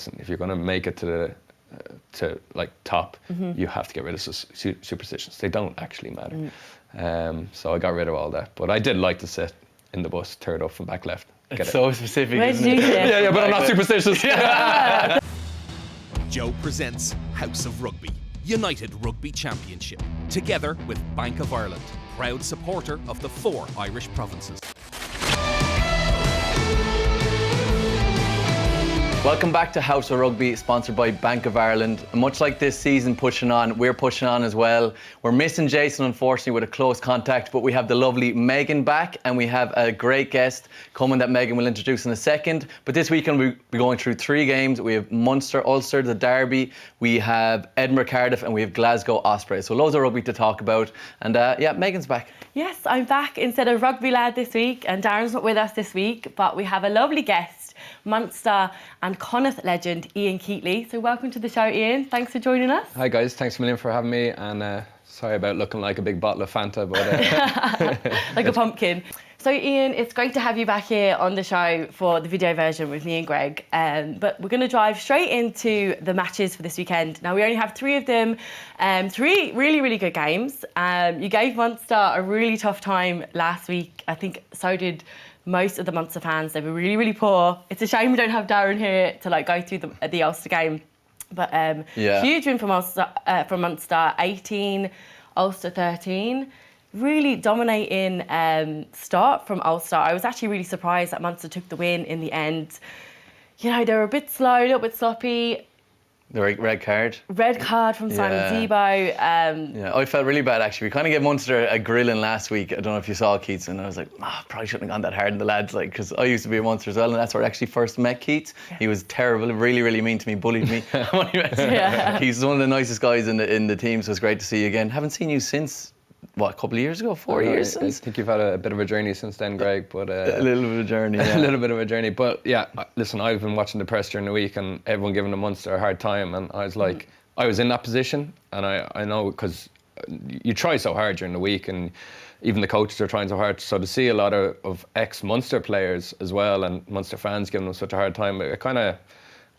listen, if you're going to make it to top, you have to get rid of superstitions. They don't actually matter. So I got rid of all that. But I did like to sit in the bus, third up from back left. It's so specific, Where isn't did you it? sit? Yeah, but I'm not superstitious. Joe presents House of Rugby, United Rugby Championship, together with Bank of Ireland, proud supporter of the 4 Irish provinces. Welcome back to House of Rugby, sponsored by Bank of Ireland. Much like this season pushing on, we're pushing on as well. We're missing Jason, unfortunately, with a close contact, but we have the lovely Megan back, and we have a great guest coming that Megan will introduce in a second. But this weekend we'll be going through 3 games. We have Munster, Ulster, the Derby. We have Edinburgh, Cardiff, and we have Glasgow, Osprey. So loads of rugby to talk about. And yeah, Megan's back. Yes, I'm back instead of Rugby Lad this week, and Darren's not with us this week, but we have a lovely guest, Munster and Connacht legend Ian Keatley. So welcome to the show, Ian. Thanks for joining us. Hi guys, thanks a million for having me, and sorry about looking like a big bottle of Fanta, but like a pumpkin. So Ian, it's great to have you back here on the show for the video version with me and Greg. But we're going to drive straight into the matches for this weekend. Now we only have 3 of them, 3 really, really good games. You gave Munster a really tough time last week. I think so did most of the Munster fans. They were really, really poor. It's a shame we don't have Darren here to go through the Ulster game. But huge win from Munster, 18, Ulster 13. Really dominating start from Ulster. I was actually really surprised that Munster took the win in the end. You know, they were a bit slow, a little bit sloppy. The red card. Red card from Simon Zebo. Yeah, I felt really bad actually. We kind of gave Munster a grilling last week. I don't know if you saw Keats, and I was like, probably shouldn't have gone that hard on the lads, because I used to be a Munster as well, and that's where I actually first met Keats. Yeah. He was terrible, really, really mean to me, bullied me. He's one of the nicest guys in the team, so it's great to see you again. Haven't seen you since, what, a couple of years ago? 4 years since? I think you've had a bit of a journey since then, Greg. But a little bit of a journey, yeah. A little bit of a journey. But yeah, listen, I've been watching the press during the week and everyone giving the Munster a hard time. And I was like, I was in that position. And I know, because you try so hard during the week, and even the coaches are trying so hard. So to see a lot of ex-Munster players as well, and Munster fans giving them such a hard time,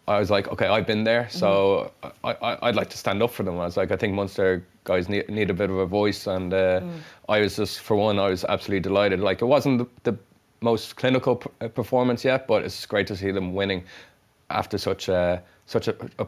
I was like, okay, I've been there, so I'd like to stand up for them. I was like, I think Munster guys need a bit of a voice, and I was just, for one, I was absolutely delighted. Like, it wasn't the most clinical performance yet, but it's great to see them winning after such a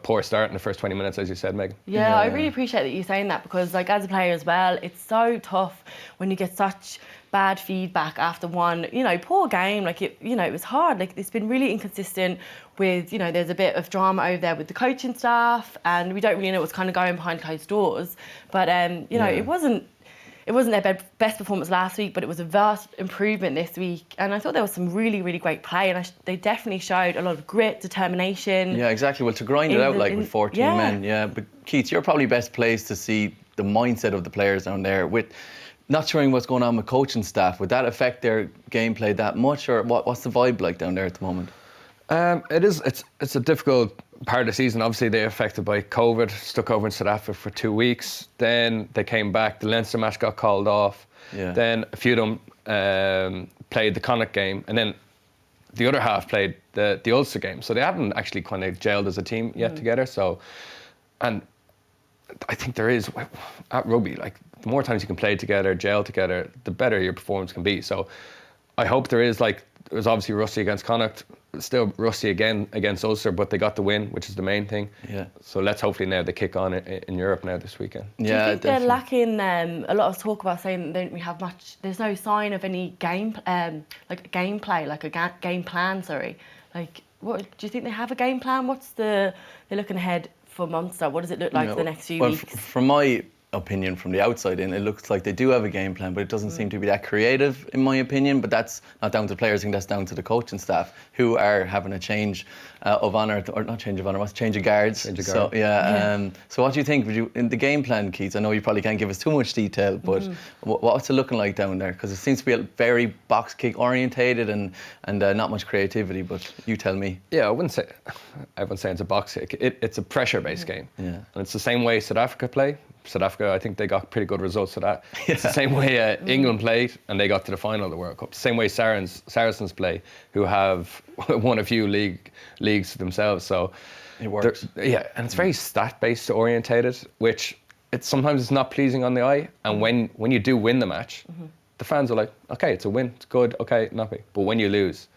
poor start in the first 20 minutes, as you said, Megan. Yeah, I really appreciate that you're saying that, because as a player as well, it's so tough when you get such bad feedback after one, poor game. It was hard. It's been really inconsistent with, there's a bit of drama over there with the coaching staff, and we don't really know what's kind of going behind closed doors. But, it wasn't their best performance last week, but it was a vast improvement this week. And I thought there was some really, really great play, and they definitely showed a lot of grit, determination. Yeah, exactly. Well, to grind it out with 14 men, yeah. But Keith, you're probably best placed to see the mindset of the players down there. With not showing what's going on with coaching staff, would that affect their gameplay that much, or what's the vibe like down there at the moment? It's a difficult part of the season. Obviously, they're affected by COVID, stuck over in South Africa for 2 weeks. Then they came back. The Leinster match got called off. Yeah. Then a few of them played the Connacht game, and then the other half played the Ulster game. So they haven't actually kind of gelled as a team yet together. So, and I think there is, at rugby, the more times you can play together, gel together, the better your performance can be. So I hope there is, it was obviously rusty against Connacht, still rusty again against Ulster, but they got the win, which is the main thing. Yeah. So let's hopefully now they kick on in Europe now this weekend. Do you think they're lacking a lot of talk about saying that we have much? There's no sign of any game, gameplay, a game plan. Sorry, what do you think they have a game plan? They're looking ahead for Munster? What does it look like for the next few weeks? From my opinion, from the outside in, it looks like they do have a game plan, but it doesn't seem to be that creative, in my opinion. But that's not down to players. I think that's down to the coaching staff, who are having a change of honour, or not change of honour, what's change of guards. So so what do you think? In the game plan, Keith? I know you probably can't give us too much detail, but what's it looking like down there? Because it seems to be very box kick orientated and not much creativity. But you tell me. Yeah, I wouldn't say everyone's saying it's a box kick. It's a pressure based game, and it's the same way South Africa play. South Africa, I think they got pretty good results of that. It's the same way England played and they got to the final of the World Cup. The same way Saracens play, who have won a few leagues themselves. So it works. Yeah, and it's very stat-based orientated, which sometimes it's not pleasing on the eye. And when you do win the match, the fans are like, okay, it's a win, it's good, okay, not big. But when you lose,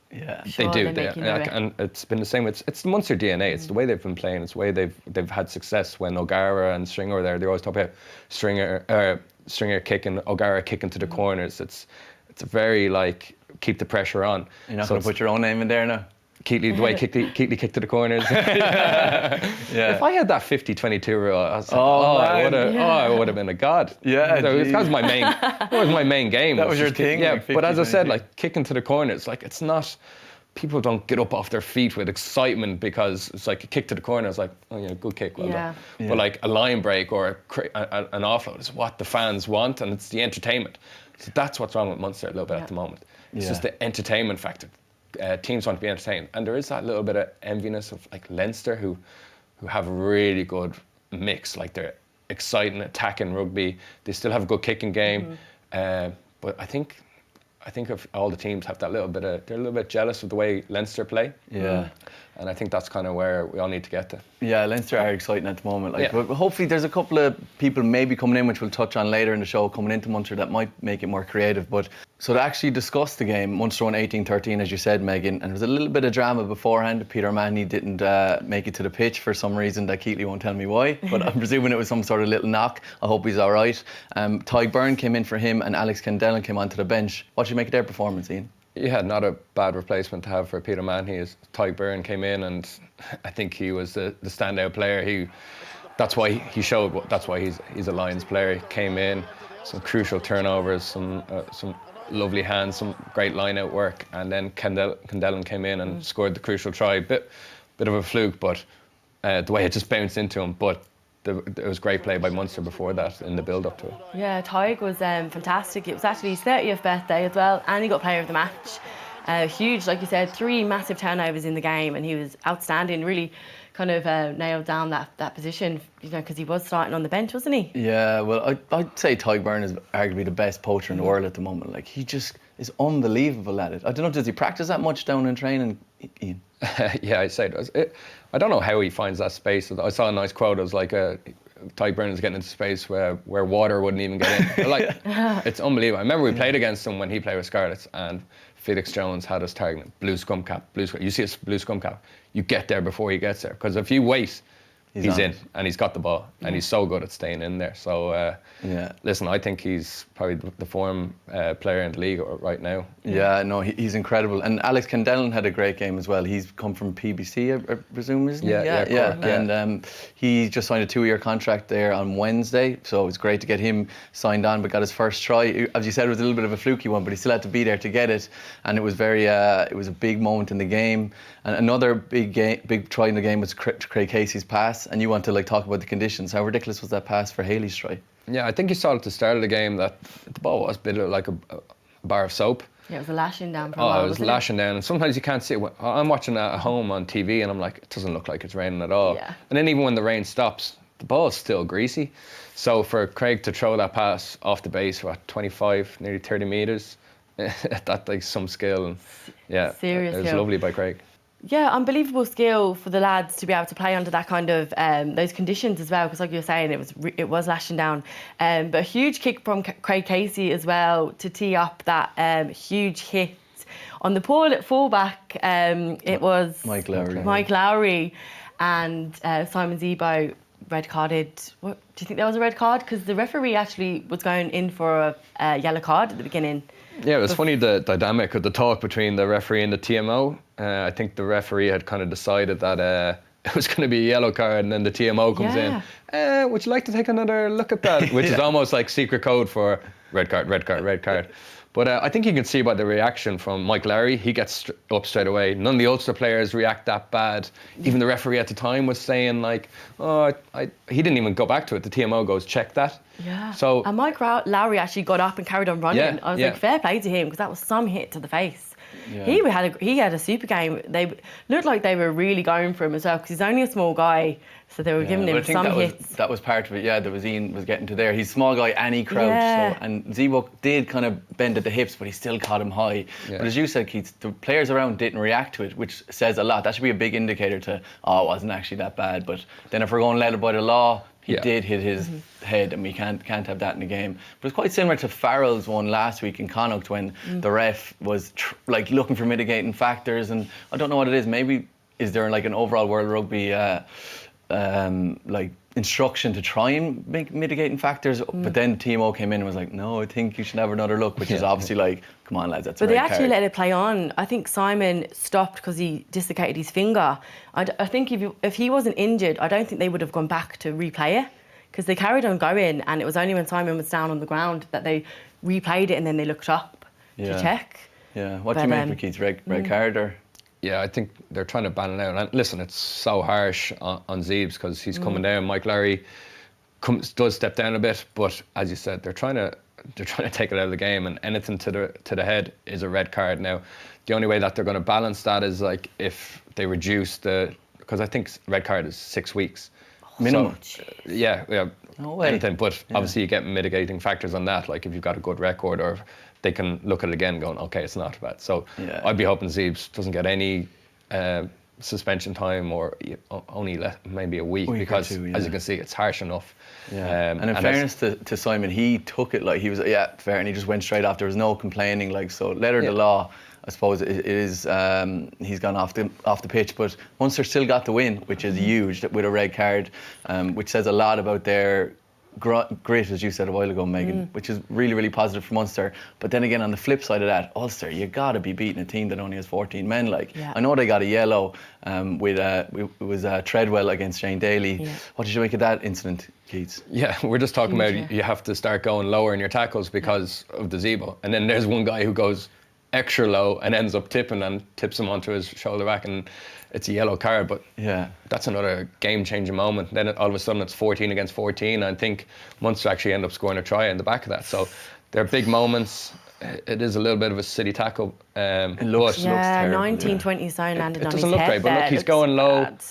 they do. And it's been the same. It's the Munster DNA. It's the way they've been playing. It's the way they've had success. When O'Gara and Stringer were there, they always talk about Stringer kicking, O'Gara kicking to the corners. It's a very like keep the pressure on. You're not going to put your own name in there now. Keatley, the way Keatley kicked to the corners. If I had that 50-22 rule, I was like, I would have been a god. Yeah, so that was my main. That was my main game. That was your thing. Yeah, but as I said, like kicking to the corners, like it's not. People don't get up off their feet with excitement because it's like a kick to the corner. It's like, oh yeah, good kick, well done. Yeah. But like a line break or an offload is what the fans want, and it's the entertainment. So that's what's wrong with Munster a little bit at the moment. It's just the entertainment factor. Teams want to be entertained, and there is that little bit of enviness of like Leinster who have a really good mix. Like they're exciting, attacking rugby. They still have a good kicking game, but I think if all the teams have that little bit of, they're a little bit jealous of the way Leinster play. Yeah. And I think that's kind of where we all need to get to. Yeah, Leinster are exciting at the moment. But hopefully there's a couple of people maybe coming in, which we'll touch on later in the show, coming into Munster that might make it more creative. But so to actually discuss the game, Munster won 18-13, as you said, Megan, and there was a little bit of drama beforehand. Peter O'Mahony didn't make it to the pitch for some reason that Keatley won't tell me why, but I'm presuming it was some sort of little knock. I hope he's all right. Tadhg Beirne came in for him and Alex Kendellen came onto the bench. What did you make of their performance, Ian? Yeah, not a bad replacement to have for Peter O'Mahony. As Tadhg Beirne came in, and I think he was the standout player. That's why he's a Lions player. He came in, some crucial turnovers, some lovely hands, some great line-out work, and then Kendellen came in and scored the crucial try. Bit of a fluke, but the way it just bounced into him. But it was great play by Munster before that in the build-up to it. Yeah, Tadhg was fantastic. It was actually his 30th birthday as well, and he got player of the match. Huge, like you said, 3 massive turnovers in the game, and he was outstanding. Really kind of nailed down that position, because he was starting on the bench, wasn't he? Yeah, well, I'd say Tadhg Beirne is arguably the best poacher in the world at the moment. Like, he just is unbelievable at it. I don't know, does he practice that much down in training, Ian? Yeah, I'd say it does. I don't know how he finds that space. I saw a nice quote. It was like, Tadhg Beirne is getting into space where water wouldn't even get in. Like, it's unbelievable. I remember we played against him when he played with Scarlets, and Felix Jones had us targeting blue scrum cap. You see a blue scrum cap, you get there before he gets there. Because if you wait, he's in, and he's got the ball, and he's so good at staying in there. So, listen, I think he's probably the form player in the league right now. Yeah, no, he's incredible. And Alex Kendellen had a great game as well. He's come from PBC, I presume, isn't he? Yeah. And he just signed a 2-year contract there on Wednesday, so it's great to get him signed on, but got his first try. As you said, it was a little bit of a fluky one, but he still had to be there to get it. And it was it was a big moment in the game. And another big try in the game was Craig Casey's pass. And you want to talk about the conditions. How ridiculous was that pass for Haley's try? Yeah, I think you saw at the start of the game that the ball was a bit like a bar of soap. Yeah, it was a lashing down for a while. It was lashing down, and sometimes you can't see it. I'm watching it at home on TV, and I'm like, it doesn't look like it's raining at all. Yeah. And then even when the rain stops, the ball is still greasy. So for Craig to throw that pass off the base for 25, nearly 30 metres, that takes some skill. And yeah, serious it was skill. lovely by Craig. Yeah, unbelievable skill for the lads to be able to play under that kind of those conditions as well. Because like you were saying, it was lashing down. But a huge kick from Craig Casey as well to tee up that huge hit on the poor little fullback. It was Mike Lowry and Simon Zebo red carded. What do you think there was a red card? Because the referee actually was going in for a yellow card at the beginning. Yeah, it was funny, the dynamic of the talk between the referee and the TMO. I think the referee had kind of decided that it was going to be a yellow card, and then the TMO comes in. Would you like to take another look at that? Which is almost like secret code for red card, red card, red card. But I think you can see by the reaction from Mike Lowry, he gets up straight away. None of the Ulster players react that bad. Even the referee at the time was saying he didn't even go back to it. The TMO goes, check that. Yeah. And Mike Lowry actually got up and carried on running. I was like, fair play to him, because that was some hit to the face. he had a super game. They looked like they were really going for him as well because he's only a small guy, so they were giving him some hits. That was part of it. Yeah, there was Ian was getting to there. He's a small guy and he crouched, and Zebo did kind of bend at the hips, but he still caught him high. Yeah. But as you said, Keith, the players around didn't react to it, which says a lot. That should be a big indicator to, it wasn't actually that bad. But then if we're going led by the law, he did hit his head, and we can't have that in the game. But it's quite similar to Farrell's one last week in Connacht when the ref was looking for mitigating factors, and I don't know what it is. Maybe is there like an overall World Rugby instruction to try and make mitigating factors? But then TMO came in and was like, no, I think you should have another look, which is obviously like, come on lads, that's a red card. But they actually let it play on. I think Simon stopped because he dislocated his finger. I think if he wasn't injured, I don't think they would have gone back to replay it, because they carried on going, and it was only when Simon was down on the ground that they replayed it, and then they looked up to check. Yeah, what do you make of Keith's red card? Or? Yeah, I think they're trying to ban it out. And listen, it's so harsh on Zebes because he's coming down. Mike Larry does step down a bit, but as you said, they're trying to take it out of the game, and anything to the head is a red card. Now, the only way that they're going to balance that is like if they reduce because I think red card is 6 weeks minimum. So, yeah, no way. Anything, but obviously you get mitigating factors on that. Like if you've got a good record, or they can look at it again, going, okay, it's not bad. So I'd be hoping Zebes doesn't get any suspension time, or only maybe a week because, as you can see, it's harsh enough. Yeah. And in fairness to Simon, he took it like he was fair, and he just went straight off. There was no complaining, like, so letter of the law. I suppose it is. He's gone off the pitch, but Munster still got the win, which is huge with a red card, which says a lot about their grit, as you said a while ago, Megan, which is really, really positive for Munster. But then again, on the flip side of that, Ulster, you got to be beating a team that only has 14 men. I know they got a yellow it was Treadwell against Shane Daly. Yeah. What did you make of that incident, Keats? Yeah, we're just talking about you have to start going lower in your tackles because of the Zebo. And then there's one guy who goes extra low and ends up tipping and tips him onto his shoulder back, and it's a yellow card. But that's another game-changing moment. Then all of a sudden it's 14 against 14. I think Munster actually end up scoring a try in the back of that. So they're big moments. It is a little bit of a city tackle. It looks terrible. 19-20 zone landed on his head. It doesn't look great, but look, he's going low. Bad.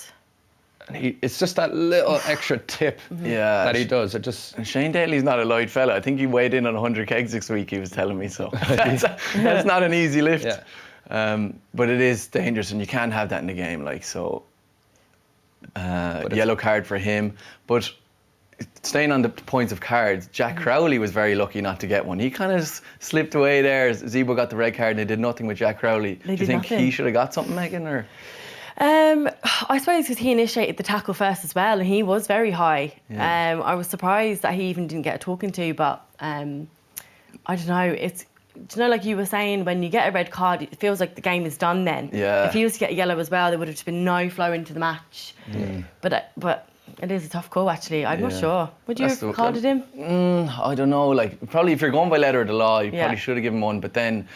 It's just that little extra tip that he does. It just. And Shane Daly's not a light fella. I think he weighed in on 100 kegs this week, he was telling me. So that's not an easy lift. Yeah. But it is dangerous, and you can't have that in the game. Yellow card for him. But staying on the points of cards, Jack Crowley was very lucky not to get one. He kind of slipped away there. Zebo got the red card, and they did nothing with Jack Crowley. Do you think he should have got something, Megan? Or? I suppose because he initiated the tackle first as well, and he was very high. Yeah. I was surprised that he even didn't get a talking to, but I don't know. Like you were saying, when you get a red card, it feels like the game is done then. Yeah. If he was to get a yellow as well, there would have just been no flow into the match. But it is a tough call, actually. I'm not sure. Would you have carded him? I don't know. Probably if you're going by letter of the law, you probably should have given one. But then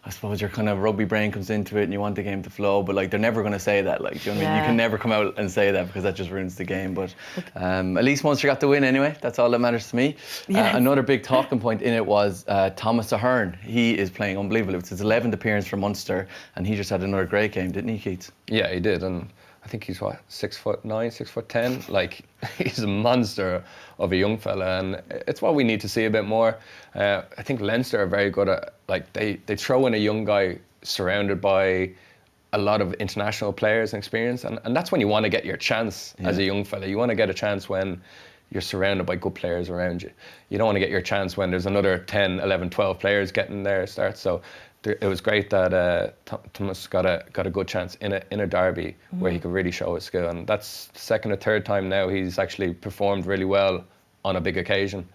I suppose your kind of rugby brain comes into it and you want the game to flow, but they're never going to say that. Do you know what I mean? You can never come out and say that because that just ruins the game. But at least Munster got the win anyway. That's all that matters to me. Another big talking point in it was Thomas Ahern. He is playing unbelievable. It's his 11th appearance for Munster, and he just had another great game, didn't he, Keith? Yeah, he did. And I think he's 6'9", 6'10". He's a monster of a young fella, and it's what we need to see a bit more. I think Leinster are very good at they throw in a young guy surrounded by a lot of international players and experience, and that's when you want to get your chance as a young fella. You want to get a chance when you're surrounded by good players around you. You don't want to get your chance when there's another 10, 11, 12 players getting their start. So it was great that Thomas got a good chance in a derby where he could really show his skill, and that's the second or third time now he's actually performed really well on a big occasion.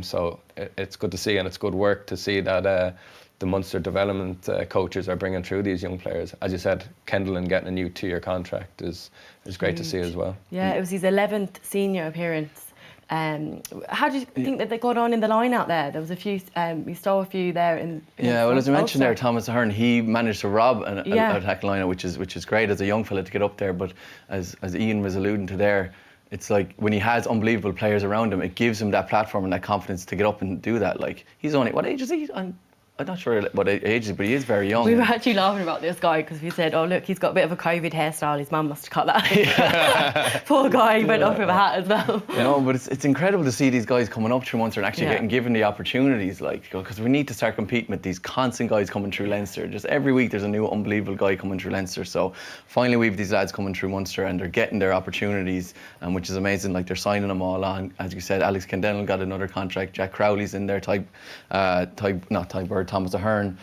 So it's good to see, and it's good work to see that the Munster development coaches are bringing through these young players. As you said, Kendall getting a new 2-year contract is great to see as well. Yeah, it was his 11th senior appearance. How do you think that they got on in the line out there? There was a few, we saw a few there in well, as I mentioned there, Thomas Ahern, he managed to rob an attack line, which is great as a young fella to get up there. But as Ian was alluding to there, it's like when he has unbelievable players around him, it gives him that platform and that confidence to get up and do that. He's only, what age is he? I'm not sure what age is, but he is very young. We were actually laughing about this guy because we said, oh, look, he's got a bit of a COVID hairstyle. His mum must have cut that. Poor guy, he went off with a hat as well. No, but it's incredible to see these guys coming up through Munster and actually getting given the opportunities, like, because we need to start competing with these constant guys coming through Leinster. Just every week there's a new unbelievable guy coming through Leinster. So finally we have these lads coming through Munster and they're getting their opportunities, which is amazing. Like, they're signing them all on. As you said, Alex Kendall got another contract. Jack Crowley's in there, Thomas Ahern.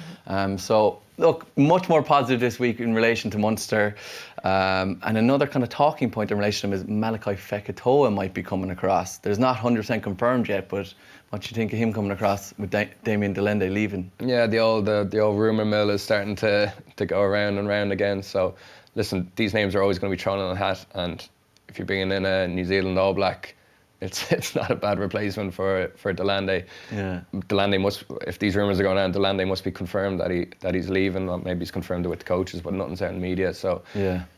So look, much more positive this week in relation to Munster. And another kind of talking point in relation to him is Malachi Fekitoa might be coming across. There's not 100% confirmed yet, but what do you think of him coming across with Damien Delende leaving? Yeah, the old rumour mill is starting to go around and round again. So listen, these names are always going to be thrown in a hat, and if you're bringing in a New Zealand All Black, it's not a bad replacement for Delende. Yeah. Delende must, if these rumours are going on, Delende must be confirmed that he's leaving. Or maybe he's confirmed it with the coaches, but nothing's out in media. So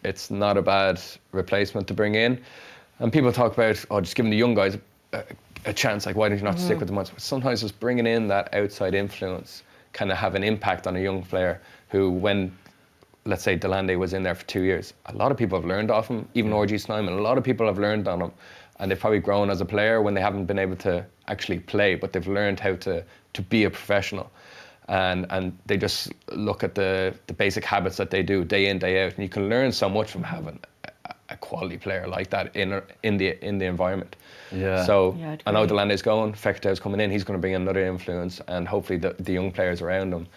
it's not a bad replacement to bring in. And people talk about, just giving the young guys a chance. Like, why don't you not stick with the ones? But sometimes just bringing in that outside influence kind of have an impact on a young player who, when, let's say, Delende was in there for 2 years, a lot of people have learned off him, even RG Snyman. A lot of people have learned on him. And they've probably grown as a player when they haven't been able to actually play, but they've learned how to be a professional. And they just look at the basic habits that they do day in, day out. And you can learn so much from having a quality player like that in the environment. Yeah. So I know Delande's going, Fekito's coming in, he's going to bring another influence, and hopefully the young players around him,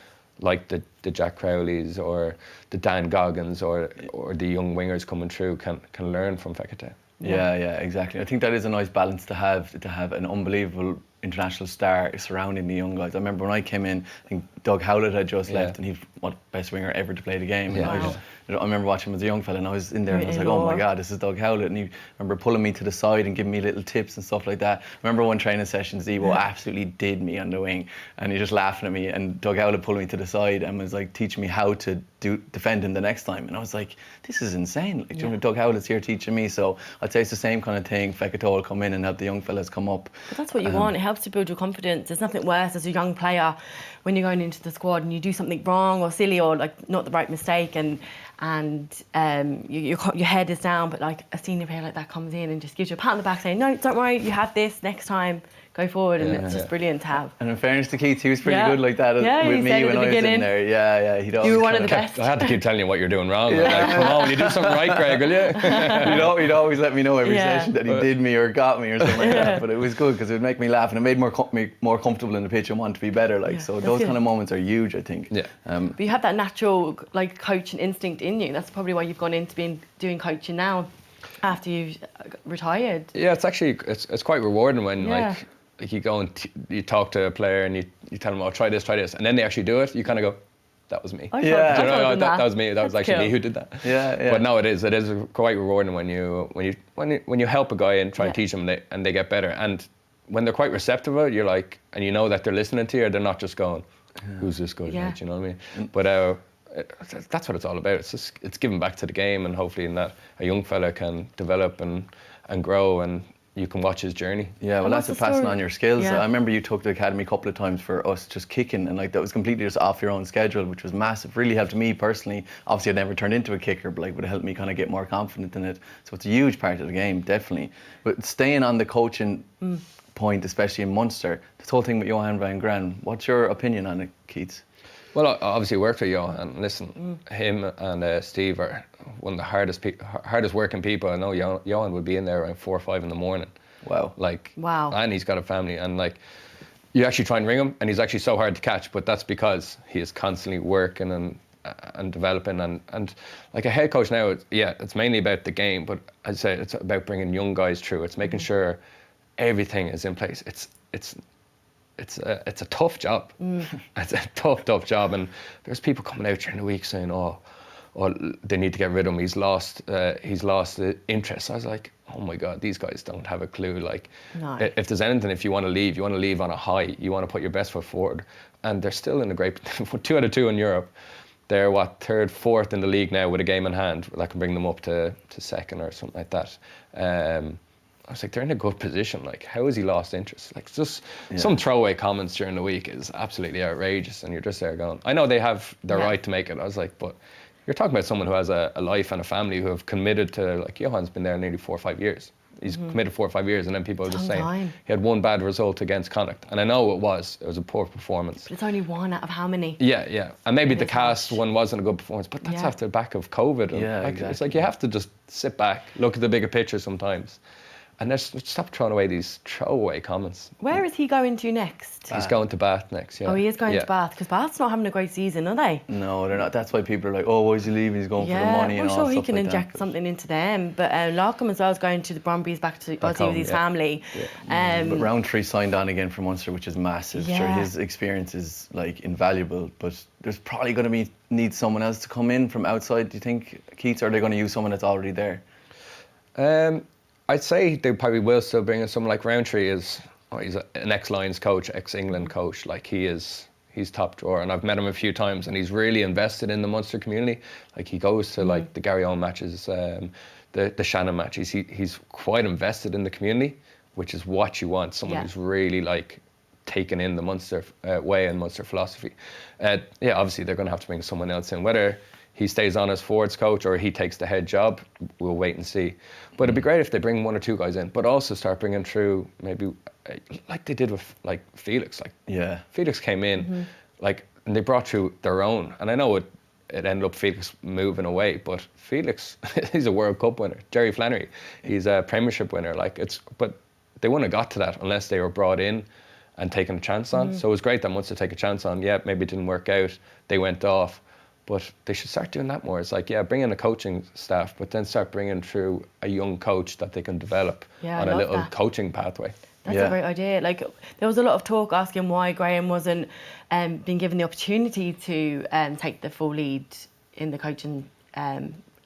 like the Jack Crowleys or the Dan Goggins or the young wingers coming through can learn from Fekito. Yeah, exactly. I think that is a nice balance to have an unbelievable international star surrounding the young guys. I remember when I came in, I think Doug Howlett had just left, and he's the best winger ever to play the game. Yeah. And I remember watching him as a young fella, and I was in there and I was like, oh my God, this is Doug Howlett. And he remember pulling me to the side and giving me little tips and stuff like that. I remember one training session, Zebo absolutely did me on the wing, and he just laughing at me, and Doug Howlett pulled me to the side and was like teaching me how to defend him the next time. And I was like, this is insane. Like, you know, Doug Howlett's here teaching me. So I'd say it's the same kind of thing. Fekito will come in and help the young fellas come up. But that's what you want. It helps to build your confidence. There's nothing worse as a young player when you're going into the squad and you do something wrong or silly or like not the right mistake, and your head is down, but like a senior player like that comes in and just gives you a pat on the back saying, no, don't worry, you have this next time, go forward. And it's just brilliant to have. And in fairness to Keith, he was pretty good like that with me when I was in there. Yeah. You were one of the best. I had to keep telling you what you're doing wrong. Like, come on, you do something right, Greg, will you? He'd always let me know every session that he did me or got me or something like that. But it was good because it would make me laugh, and it made me more comfortable in the pitch and want to be better. Like, so those kind of moments are huge, I think. Yeah. But you have that natural like coaching instinct in you. That's probably why you've gone into doing coaching now after you've retired. Yeah, it's actually it's quite rewarding when like you go and you talk to a player and you tell them, oh, try this, and then they actually do it. You kind of go, that was me. That was me. That was actually me who did that. Yeah. But no, it is quite rewarding when you help a guy and try and teach them and they get better. And when they're quite receptive of it, you're like, and you know that they're listening to you. They're not just going, who's this guy? Yeah. You know what I mean? But that's what it's all about. It's giving back to the game, and hopefully in that a young fella can develop and grow, and you can watch his journey. Yeah, well, that's passing on your skills. I remember you took the academy a couple of times for us just kicking, and like that was completely just off your own schedule, which was massive. Really helped me personally. Obviously, I'd never turned into a kicker, but like would have helped me kind of get more confident in it. So it's a huge part of the game, definitely. But staying on the coaching point, especially in Munster, this whole thing with Johann van Graan, what's your opinion on it, Keith? Well, I obviously worked with Johann. Listen, him and Steve are one of the hardest working people. I know Johann would be in there around 4 or 5 in the morning. Wow. Wow. And he's got a family, and like you actually try and ring him, and he's actually so hard to catch. But that's because he is constantly working and developing, and like a head coach now, it's mainly about the game. But I'd say it's about bringing young guys through. It's making sure everything is in place. It's a tough job. It's a tough job, and there's people coming out during the week saying, oh, they need to get rid of him. He's lost the interest. I was like, oh my God, these guys don't have a clue. Like, if there's anything, if you want to leave on a high. You want to put your best foot forward, and they're still in a great 2 out of 2 in Europe. They're 3rd, 4th in the league now with a game in hand that can bring them up to 2nd or something like that. I was like, they're in a good position. Like, how has he lost interest? Like, just some throwaway comments during the week is absolutely outrageous. And you're just there going, I know they have the right to make it. I was like, but you're talking about someone who has a life and a family who have committed to, like, Johann's been there nearly 4 or 5 years. He's committed 4 or 5 years, and then people are just saying he had one bad result against Connacht. And I know it was a poor performance. But it's only one out of how many? Yeah. And maybe the cast one wasn't a good performance, but that's after the back of COVID. And exactly. It's like you have to just sit back, look at the bigger picture sometimes. And stop throwing away these throwaway comments. Where is he going to next? He's going to Bath next, Oh, he is going to Bath, because Bath's not having a great season, are they? No, they're not. That's why people are like, oh, why is he leaving? He's going for the money and all sure he stuff can like inject something into them. But Larkham as well is going to the Brombies, back to Aussie with his family. Yeah. But Roundtree signed on again for Munster, which is massive. Sure, his experience is like invaluable, but there's probably going to need someone else to come in from outside. Do you think, Keats, or are they going to use someone that's already there? I'd say they probably will still bring in someone like Roundtree. He's an ex-Lions coach, ex-England coach. Like, he's top drawer, and I've met him a few times, and he's really invested in the Munster community. Like, he goes to like the Gary Owen matches, the Shannon matches. He's quite invested in the community, which is what you want. Someone who's really like taken in the Munster way and Munster philosophy. Obviously they're going to have to bring someone else in, whether he stays on as forwards coach or he takes the head job, we'll wait and see. But it'd be great if they bring 1 or 2 guys in, but also start bringing through maybe like they did with like Felix. Felix came in, and they brought through their own. And I know it ended up Felix moving away, but Felix, he's a World Cup winner. Jerry Flannery, he's a Premiership winner. But they wouldn't have got to that unless they were brought in and taken a chance on. So it was great that once they take a chance on, maybe it didn't work out, they went off. But they should start doing that more. It's like, bring in a coaching staff, but then start bringing through a young coach that they can develop on a little coaching pathway. That's a great idea. Like, there was a lot of talk asking why Graham wasn't being given the opportunity to take the full lead in the coaching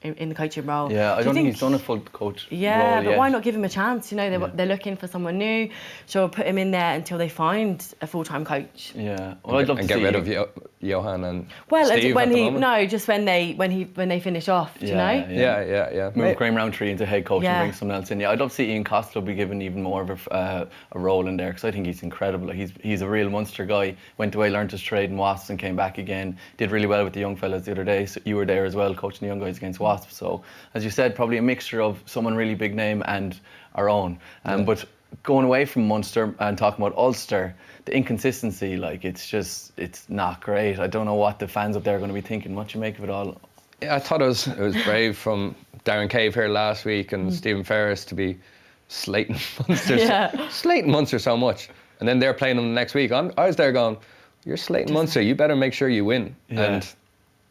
in the coaching role. Yeah, I don't think he's done a full coach role but why not give him a chance? You know, they're looking for someone new, so put him in there until they find a full-time coach. Yeah, well, I'd love to get rid of Johann and Steve when they finish off. Do you know? Yeah. Move Graham Roundtree into head coach and bring someone else in. Yeah, I'd love to see Ian Keatley be given even more of a role in there, because I think he's incredible. Like, he's a real Munster guy. Went away, learned his trade in Wasps, and came back again. Did really well with the young fellas the other day. So you were there as well, coaching the young guys against Wasps. So, as you said, probably a mixture of someone really big name and our own. But going away from Munster and talking about Ulster, the inconsistency, like, it's not great. I don't know what the fans up there are going to be thinking. What do you make of it all? Yeah, I thought it was brave from Darren Cave here last week and Stephen Ferris to be slating Munster so much. And then they're playing them the next week. I was there going, you're slating Munster, you better make sure you win. And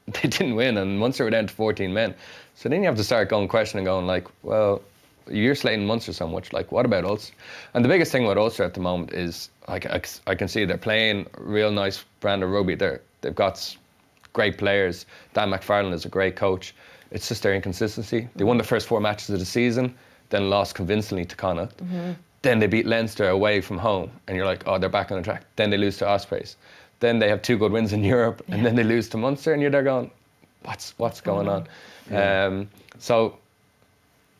they didn't win, and Munster were down to 14 men. So then you have to start questioning, like, well, you're slating Munster so much, like, what about Ulster? And the biggest thing with Ulster at the moment is, like, I can see they're playing a real nice brand of rugby. They've got great players. Dan McFarlane is a great coach. It's just their inconsistency. They won the first 4 matches of the season, then lost convincingly to Connacht. Then they beat Leinster away from home, and you're like, oh, they're back on the track. Then they lose to Ospreys. Then they have 2 good wins in Europe, and then they lose to Munster, and you're there going, what's going on? So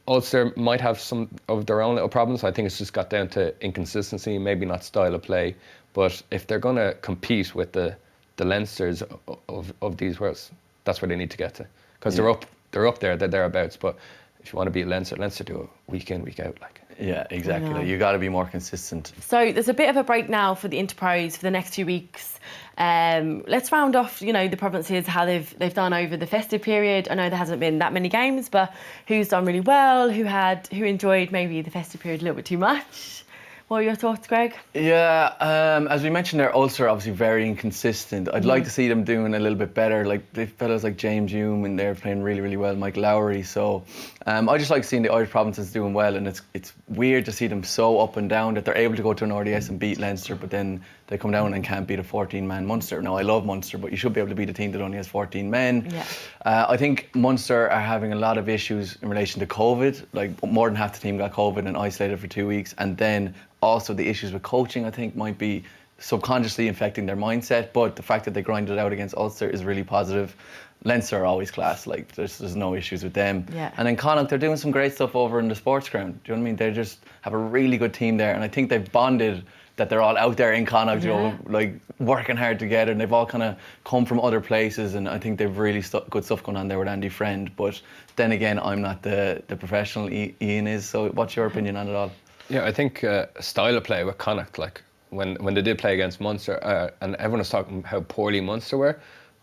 Ulster might have some of their own little problems. I think it's just got down to inconsistency, maybe not style of play. But if they're going to compete with the Leinsters of these worlds, that's where they need to get to. Because they're up there, they're thereabouts. But if you want to beat Leinster do it week in, week out. Yeah, exactly. Like, you got to be more consistent. So there's a bit of a break now for the Interpros for the next 2 weeks. Let's round off, the provinces, how they've done over the festive period. I know there hasn't been that many games, but who's done really well, who enjoyed maybe the festive period a little bit too much. What are your thoughts, Greg? Yeah, as we mentioned there, Ulster obviously very inconsistent. I'd like to see them doing a little bit better. Like, the fellas like James Hume, and they're playing really, really well. Mike Lowry. So I just like seeing the Irish provinces doing well, and it's weird to see them so up and down that they're able to go to an RDS and beat Leinster, but then they come down and can't beat a 14-man Munster. Now, I love Munster, but you should be able to beat a team that only has 14 men. Yeah. I think Munster are having a lot of issues in relation to COVID. Like, more than half the team got COVID and isolated for 2 weeks, and then also the issues with coaching, I think, might be subconsciously infecting their mindset, but the fact that they grinded it out against Ulster is really positive. Leinster are always class, like there's no issues with them. Yeah. And then Connacht, they're doing some great stuff over in the sports ground. Do you know what I mean? They just have a really good team there, and I think they've bonded, that they're all out there in Connacht, you know, like working hard together, and they've all kind of come from other places, and I think they've really good stuff going on there with Andy Friend. But then again, I'm not the professional, Ian is, so what's your opinion on it all? Yeah, I think style of play with Connacht, like when they did play against Munster, and everyone was talking how poorly Munster were,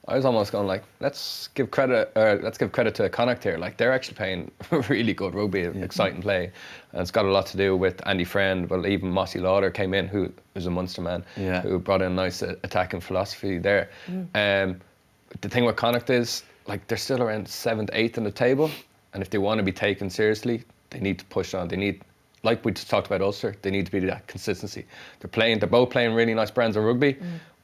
I was almost going like, let's give credit to Connacht here. Like, they're actually playing really good rugby, exciting play, and it's got a lot to do with Andy Friend. Well, even Mossy Lauder came in, who was a Munster man, who brought in a nice attacking philosophy there. The thing with Connacht is, like, they're still around 7th, 8th in the table, and if they want to be taken seriously, they need to push on. They need, like we just talked about Ulster, they need to be that consistency. They're both playing really nice brands of rugby,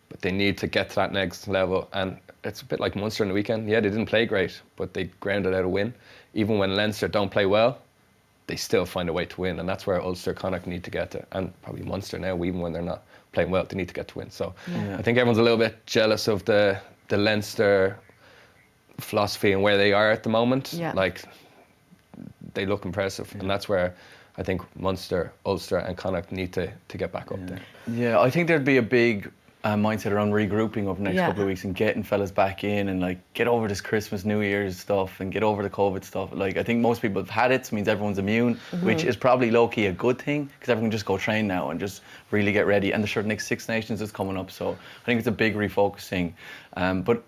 but they need to get to that next level. And it's a bit like Munster in the weekend. Yeah, they didn't play great, but they grounded out a win. Even when Leinster don't play well, they still find a way to win, and that's where Ulster, Connacht need to get to, and probably Munster now, even when they're not playing well, they need to get to win. So I think everyone's a little bit jealous of the Leinster philosophy and where they are at the moment. Like, they look impressive, and that's where I think Munster, Ulster and Connacht need to get back up there. Yeah, I think there'd be a big mindset around regrouping over the next couple of weeks and getting fellas back in and like get over this Christmas, New Year's stuff and get over the COVID stuff. Like, I think most people have had it, so it means everyone's immune, which is probably low-key a good thing, because everyone can just go train now and just really get ready. And the next Six Nations is coming up, so I think it's a big refocusing. But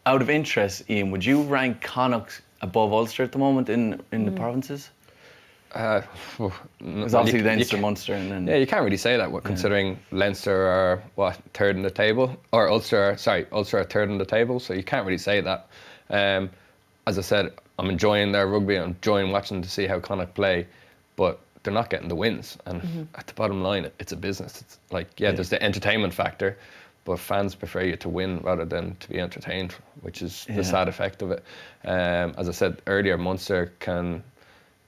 out of interest, Ian, would you rank Connacht above Ulster at the moment in the provinces? It's obviously Leinster, Munster, and then... Yeah, you can't really say that, considering Leinster are, third in the table? Or Ulster are third in the table, so you can't really say that. As I said, I'm enjoying their rugby, I'm enjoying watching to see how Connacht play, but they're not getting the wins. And at the bottom line, it's a business. It's like, there's the entertainment factor, but fans prefer you to win rather than to be entertained, which is the sad effect of it. As I said earlier, Munster can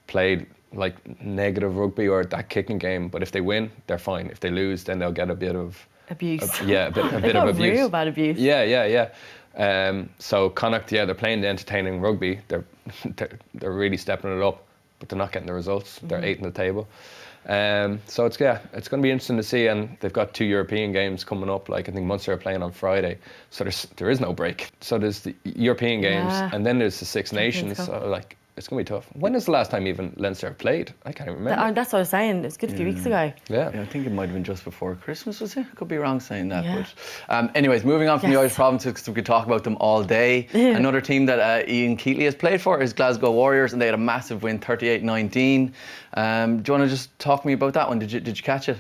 play like negative rugby or that kicking game, but if they win, they're fine. If they lose, then they'll get a bit of abuse. A bit of abuse. Real bad abuse. Yeah. So Connacht, they're playing the entertaining rugby. They're really stepping it up, but they're not getting the results. They're 8th in the table. So it's going to be interesting to see, and they've got 2 European games coming up. Like, I think Munster are playing on Friday, so there is no break. So there's the European games, and then there's the Six Nations. So like, it's going to be tough. When is the last time even Leinster played? I can't even remember. That's what I was saying. It's a good few weeks ago. Yeah, I think it might have been just before Christmas, was it? I could be wrong saying that. But anyways, moving on from the Irish provinces, because we could talk about them all day. Another team that Ian Keatley has played for is Glasgow Warriors, and they had a massive win, 38-19. Do you want to just talk to me about that one? Did you catch it?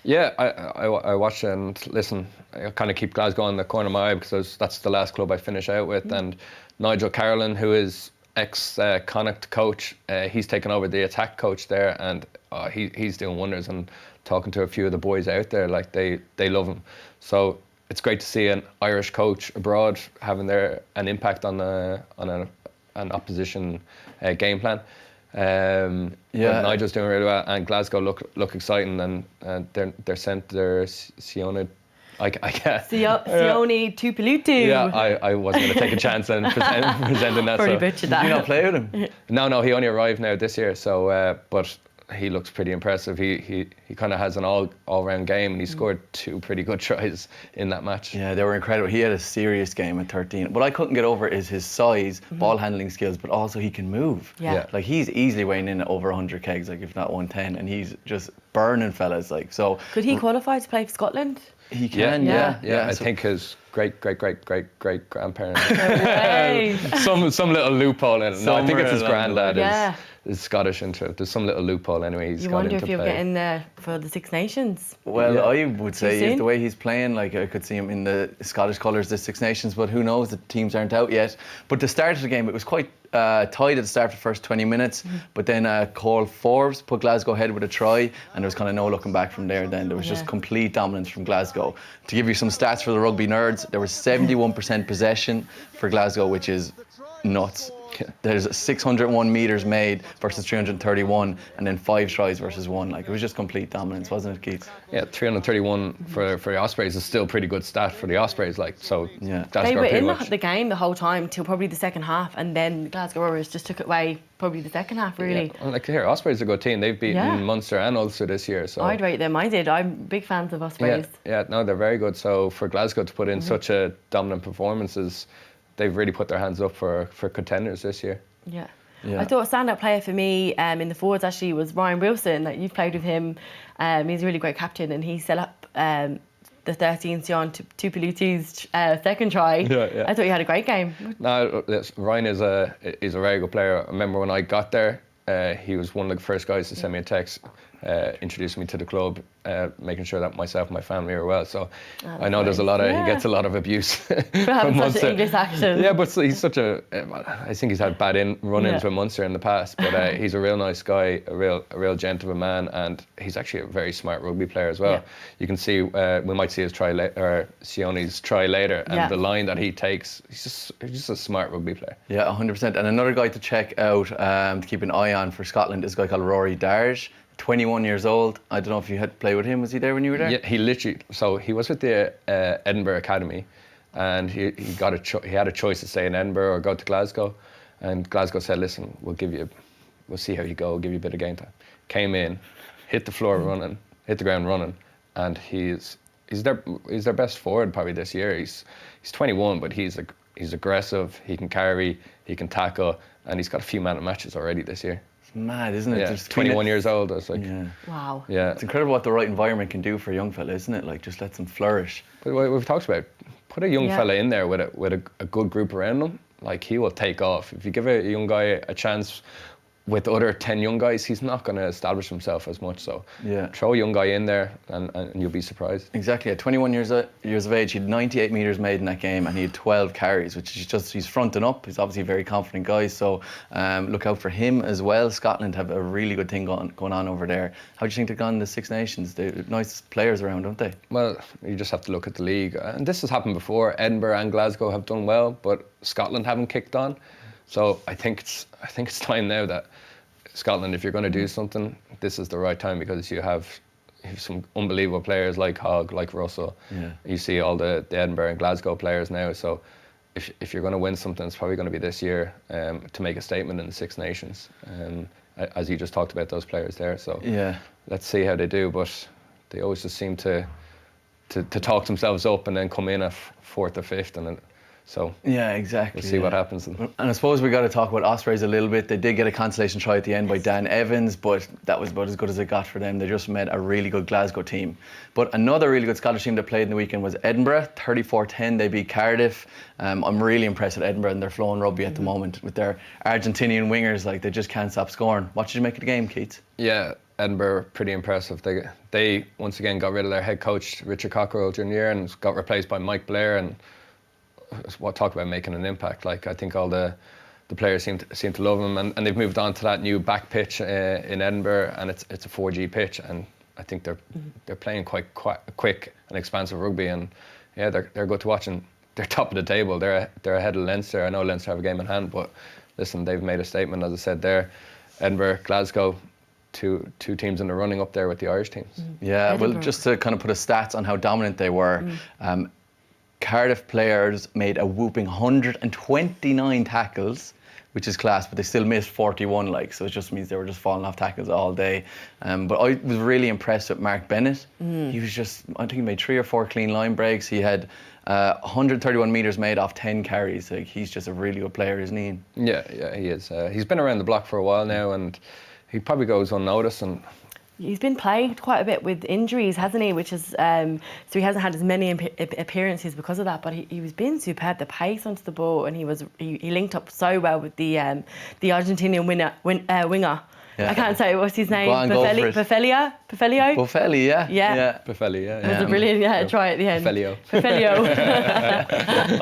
Yeah, I watched it, and listen, I kind of keep Glasgow on the corner of my eye, because that's the last club I finish out with. And Nigel Carolan, who is ex-Connacht coach, he's taken over the attack coach there, and he's doing wonders. And talking to a few of the boys out there, like, they love him. So it's great to see an Irish coach abroad having an impact on an opposition game plan. Nigel's doing really well, and Glasgow look exciting, and their centre Sione. Sione Tupilutu. Yeah, I wasn't going to take a chance on presenting that. Pretty butchered that. Did you not play with him? No, he only arrived now this year. So, but he looks pretty impressive. He kind of has an all-round game, and he scored 2 pretty good tries in that match. Yeah, they were incredible. He had a serious game at 13. What I couldn't get over is his size, ball handling skills, but also he can move. Yeah. Like, he's easily weighing in at over 100 kegs, like, if not 110, and he's just burning fellas. Like, so. Could he qualify to play for Scotland? He can, yeah. I think his great grandparents. some little loophole in it. No, I think it's his granddad is Scottish into it. There's some little loophole anyway. You wonder if he'll get in there for the Six Nations. Well, I would say the way he's playing, like, I could see him in the Scottish colours, the Six Nations, but who knows, the teams aren't out yet. But the start of the game, it was quite tight at the start of the first 20 minutes, but then Cole Forbes put Glasgow ahead with a try, and there was kind of no looking back from there then. There was just complete dominance from Glasgow. To give you some stats for the rugby nerds, there was 71% possession for Glasgow, which is nuts. There's 601 metres made versus 331, and then 5 tries versus 1. Like, it was just complete dominance, wasn't it, Keith? Yeah, 331 for the Ospreys is still a pretty good stat for the Ospreys. Like, so yeah, they were in the game the whole time till probably the second half, and then Glasgow Warriors just took it away probably the second half, really. Yeah. Well, like here, Ospreys are a good team. They've beaten Munster and Ulster this year. So I'd rate them. I did. I'm big fans of Ospreys. Yeah, no, they're very good. So for Glasgow to put in such a dominant performances, they've really put their hands up for contenders this year. Yeah. I thought a standout player for me in the forwards actually was Ryan Wilson. Like, you've played with him. He's a really great captain, and he set up the 13th Sion Tupulutu's second try. Yeah. I thought he had a great game. No, Ryan is a very good player. I remember when I got there, he was one of the first guys to send me a text, introducing me to the club, making sure that myself and my family are well. So I know there's a lot of he gets a lot of abuse For having such an English accent. Yeah, but he's such a. I think he's had bad run-ins with Munster in the past, but he's a real nice guy, a real gent of a man, and he's actually a very smart rugby player as well. Yeah. You can see we might see his try or Sioni's try later, and the line that he takes, he's just a smart rugby player. Yeah, 100%. And another guy to check out, to keep an eye on for Scotland, is a guy called Rory Darge. 21 years old. I don't know if you had to play with him. Was he there when you were there? Yeah, he literally. So he was with the Edinburgh Academy, and he had a choice to stay in Edinburgh or go to Glasgow, and Glasgow said, "Listen, we'll see how you go. We'll give you a bit of game time." Came in, hit the ground running, and he's their best forward probably this year. He's 21, but he's aggressive. He can carry, he can tackle, and he's got a few man matches already this year. It's mad, isn't it? Yeah, just 21 years old. I was like, Wow. Yeah, it's incredible what the right environment can do for a young fella, isn't it? Like, just lets them flourish. But what we've talked about, put a young fella in there with a good group around him, like, he will take off. If you give a young guy a chance with other 10 young guys, he's not going to establish himself as much. So throw a young guy in there and you'll be surprised. Exactly. At 21 years of age, he had 98 metres made in that game, and he had 12 carries, which is just, he's fronting up. He's obviously a very confident guy, so look out for him as well. Scotland have a really good thing going on over there. How do you think they've gone in the Six Nations? They're nice players around, don't they? Well, you just have to look at the league. And this has happened before. Edinburgh and Glasgow have done well, but Scotland haven't kicked on. So I think it's time now that Scotland, if you're going to do something, this is the right time, because you have some unbelievable players like Hogg, like Russell. Yeah. You see all the Edinburgh and Glasgow players now. So if you're going to win something, it's probably going to be this year, to make a statement in the Six Nations. As you just talked about those players there. So let's see how they do. But they always just seem to talk themselves up and then come in at fourth or fifth, and then. So yeah, exactly. We'll see what happens. And I suppose we got to talk about Ospreys a little bit. They did get a consolation try at the end by Dan Evans, but that was about as good as it got for them. They just met a really good Glasgow team. But another really good Scottish team that played in the weekend was Edinburgh. 34-10, they beat Cardiff. I'm really impressed with Edinburgh and their flowing rugby at the moment with their Argentinian wingers. Like, they just can't stop scoring. What did you make of the game, Keith? Yeah, Edinburgh, pretty impressive. They once again got rid of their head coach, Richard Cockerell Jr., and got replaced by Mike Blair. And talk about making an impact. Like, I think all the players seem to love him, and they've moved on to that new back pitch in Edinburgh, and it's a 4G pitch, and I think they're playing quite quick and expansive rugby, and yeah, they're good to watch, and they're top of the table. They're ahead of Leinster. I know Leinster have a game in hand, but listen, they've made a statement, as I said there. Edinburgh, Glasgow, two teams in the running up there with the Irish teams. Yeah, Edinburgh. Well, just to kind of put a stats on how dominant they were. Cardiff players made a whooping 129 tackles, which is class, but they still missed 41, like, so it just means they were just falling off tackles all day. But I was really impressed with Mark Bennett. He was just, I think he made 3 or 4 clean line breaks. He had 131 metres made off 10 carries. Like, he's just a really good player, isn't he? Yeah, he is. He's been around the block for a while now, and he probably goes unnoticed. And he's been plagued quite a bit with injuries, hasn't he? Which is so he hasn't had as many appearances because of that. But he was being superb. The pace onto the ball, and he linked up so well with the Argentinian winger. Yeah. I can't say what's his name. Boffelio. Boffelli, yeah. Boffelli, yeah. It was a brilliant try at the end. Boffelio.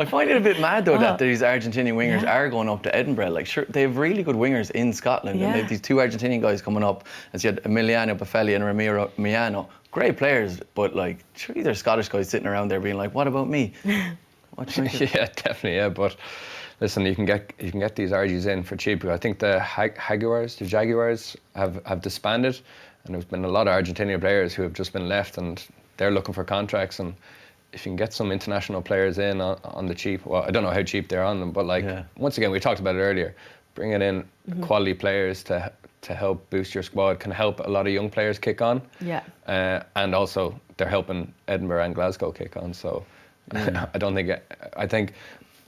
I find it a bit mad though that these Argentinian wingers are going up to Edinburgh. Like, sure, they have really good wingers in Scotland, and they have these 2 Argentinian guys coming up. As you had Emiliano Boffelli and Ramiro Miano, great players, but like, surely there's Scottish guys sitting around there being like, "What about me?" Yeah, definitely, yeah, but. listen, you can get these RGs in for cheap. I think the Jaguars have disbanded, and there's been a lot of Argentinian players who have just been left, and they're looking for contracts. And if you can get some international players in on the cheap, well, I don't know how cheap they're on them, but once again, we talked about it earlier, bringing in quality players to help boost your squad can help a lot of young players kick on. Yeah. And also they're helping Edinburgh and Glasgow kick on. So I think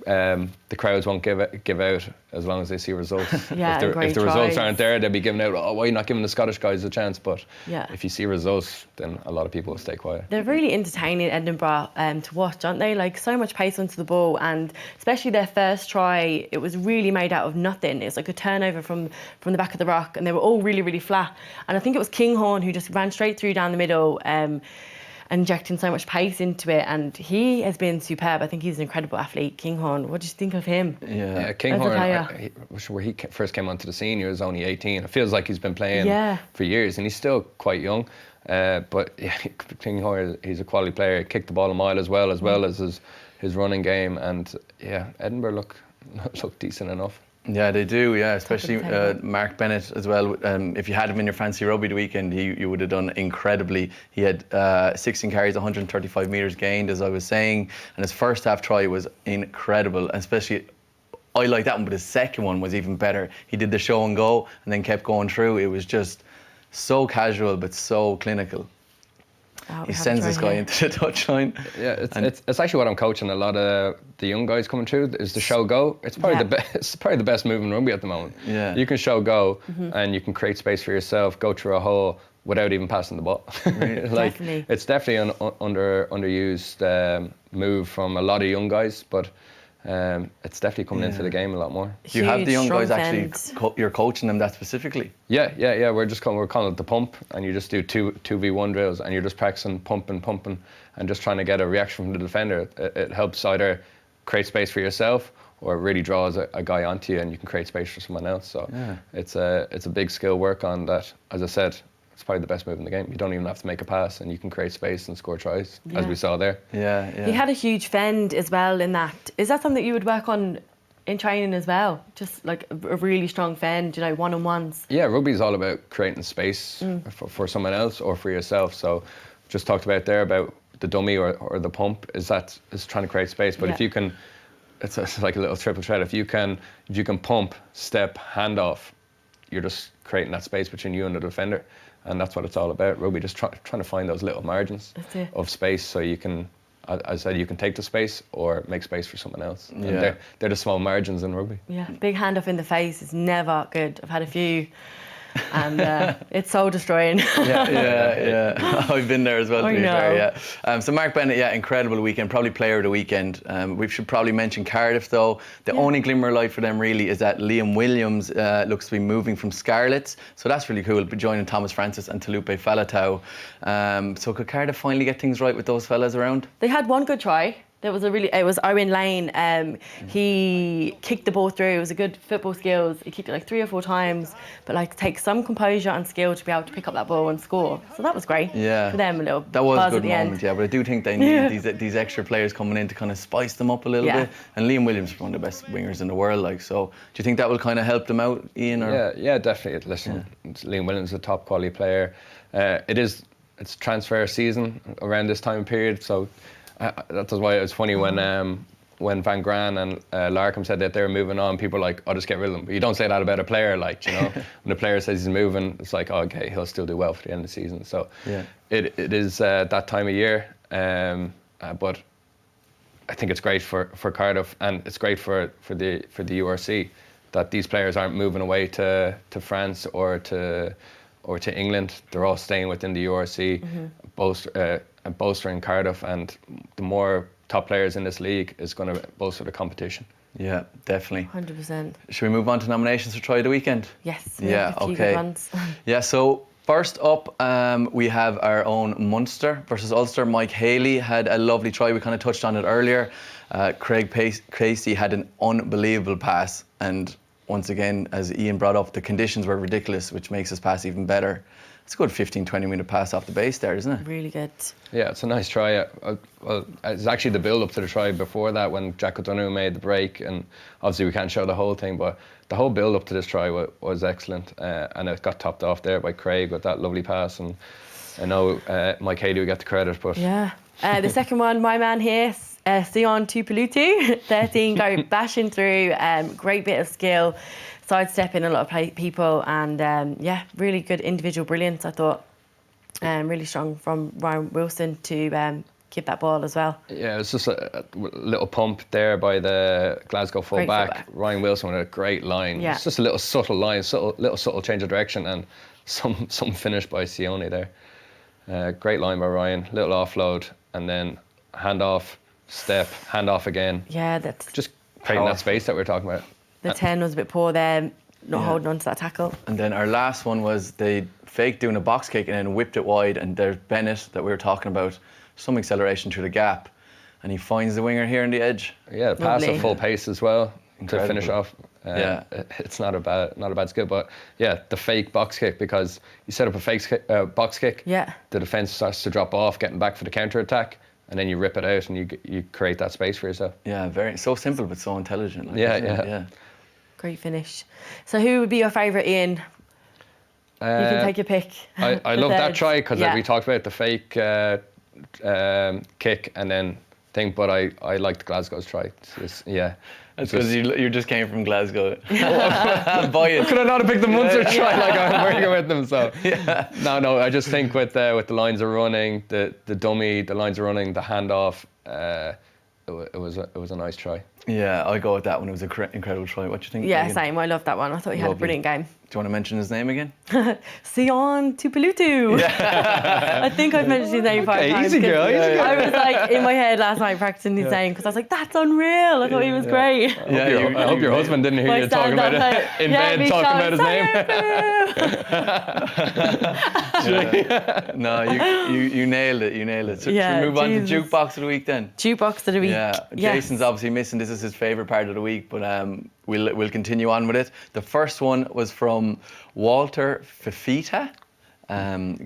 the crowds won't give out as long as they see results. If the results aren't there, they'll be giving out, oh, why are you not giving the Scottish guys a chance? But if you see results, then a lot of people will stay quiet. They're really entertaining, Edinburgh, to watch, aren't they? Like, so much pace onto the ball, and especially their first try, it was really made out of nothing. It's like a turnover from the back of the rock, and they were all really, really flat. And I think it was Kinghorn who just ran straight through down the middle, injecting so much pace into it, and he has been superb. I think he's an incredible athlete. Kinghorn, what do you think of him? Yeah, Kinghorn, where he first came onto the scene, he was only 18. It feels like he's been playing for years, and he's still quite young. But Kinghorn, he's a quality player. He kicked the ball a mile as well as his running game, and Edinburgh look decent enough. Yeah, they do, especially Mark Bennett as well. If you had him in your fancy rugby the weekend, you would have done incredibly. He had 16 carries, 135 metres gained, as I was saying, and his first half try was incredible, especially I like that one, but his second one was even better. He did the show and go and then kept going through. It was just so casual but so clinical. He sends this guy into the touchline. Yeah, it's actually what I'm coaching a lot of the young guys coming through is the show go. It's probably the best move in rugby at the moment. Yeah, you can show go and you can create space for yourself, go through a hole without even passing the ball. Like, definitely. It's definitely an underused move from a lot of young guys, but it's definitely coming into the game a lot more. Do you have the young guys actually, you're coaching them that specifically? Yeah. We're calling it the pump, and you just do 2v1 drills, and you're just practicing pumping, and just trying to get a reaction from the defender. It helps either create space for yourself, or it really draws a guy onto you, and you can create space for someone else. So it's a big skill work on that. As I said, it's probably the best move in the game. You don't even have to make a pass, and you can create space and score tries, as we saw there. Yeah. He had a huge fend as well in that. Is that something that you would work on in training as well? Just like a really strong fend, one-on-ones? Yeah, rugby's all about creating space for someone else or for yourself. So just talked about there about the dummy or the pump is trying to create space. But if you can, it's like a little triple threat. If you can pump, step, hand off, you're just creating that space between you and the defender. And that's what it's all about. Rugby, just trying to find those little margins of space, so you can, as I said, you can take the space or make space for someone else. Yeah. And they're the small margins in rugby. Yeah, big hand up in the face is never good. I've had a few, and it's soul destroying. Yeah. I've been there as well, to be fair, so Mark Bennett, incredible weekend, probably player of the weekend. We should probably mention Cardiff, though. The only glimmer of light for them really is that Liam Williams looks to be moving from Scarlets, so that's really cool, joining Thomas Francis and Talupe Faletau. So could Cardiff finally get things right with those fellas around? They had one good try. It was Owen Lane. He kicked the ball through. It was a good football skills. He kicked it like 3 or 4 times, but takes some composure and skill to be able to pick up that ball and score. So that was great. Yeah, for them, a little that was buzz a good moment. But I do think they need these extra players coming in to kind of spice them up a little bit. And Liam Williams is one of the best wingers in the world. So do you think that will kind of help them out, Ian? Or? Yeah, definitely. Listen, Liam Williams is a top quality player. It's transfer season around this time period, so. That's why it was funny when Van Graan and Larkham said that they were moving on. People were like, "Oh, just get rid of them." But you don't say that about a player, when the player says he's moving, it's like, "Oh, okay, he'll still do well for the end of the season." So it is that time of year, but I think it's great for Cardiff, and it's great for the URC that these players aren't moving away to France or to England. They're all staying within the URC, bolstering Cardiff, and the more top players in this league is going to bolster the competition. Yeah, definitely. 100%. Should we move on to nominations for Try of the Weekend? Yes. Yeah, okay. Yeah, so first up, we have our own Munster versus Ulster. Mike Haley had a lovely try. We kind of touched on it earlier. Craig Casey had an unbelievable pass, and once again, as Ian brought up, the conditions were ridiculous, which makes his pass even better. it's a good 15-20 minute pass off the base there, isn't it? Really good. Yeah, it's a nice try. Well, it's actually the build-up to the try before that when Jack O'Donoghue made the break, and obviously we can't show the whole thing, but the whole build-up to this try was excellent, and it got topped off there by Craig with that lovely pass, and I know Mike Haley will get the credit, but... Yeah. The second one, my man here, Sion Tupelutu, 13, go bashing through, great bit of skill, sidestepping a lot of people, and yeah, really good individual brilliance, I thought. Really strong from Ryan Wilson to keep that ball as well. Yeah, it's just a little pump there by the Glasgow fullback. Ryan Wilson with a great line. Yeah. It's just a little subtle line, little subtle change of direction, and some finish by Sione there. Great line by Ryan, little offload, and then hand off, step, hand off again. Yeah, that's just creating that space that we were talking about. The 10 was a bit poor there, not holding on to that tackle. And then our last one was they faked doing a box kick and then whipped it wide, and there's Bennett that we were talking about, some acceleration through the gap, and he finds the winger here on the edge. Yeah, pass at full pace as well. Incredible. To finish off. Yeah, it's not a bad skill, but yeah, the fake box kick, because you set up a fake box kick. Yeah. The defence starts to drop off, getting back for the counter attack, and then you rip it out and you create that space for yourself. Yeah, very so simple but so intelligent. Like Yeah. Great finich. So who would be your favourite, Ian? You can take your pick. I love that try because Yeah. we talked about the fake kick and then thing, but I liked Glasgow's try. Yeah. That's because you just came from Glasgow. Biased. Could I not have picked the Munster try like I'm working with them? So no. I just think with the lines are running, the dummy, the lines are running, the handoff. It was a nice try. Yeah, I go with that one. It was an incredible try. What do you think? Yeah, Megan? same. I love that one. I thought he had a brilliant game. Do you want to mention his name again? Sion Tupelutu. Yeah. I think I've mentioned his name 5 times. Easy girl. I was like in my head last night practicing his name because I was like, that's unreal. I thought he was great. I hope your husband didn't hear you talking about it in bed, talking about his name. No, you nailed it. You nailed it. So should we move on to Jukebox of the week then? Jukebox of the week. Yeah. Jason's obviously missing. This is his favourite part of the week, but we'll continue on with it. The first one was from Walter Fifita,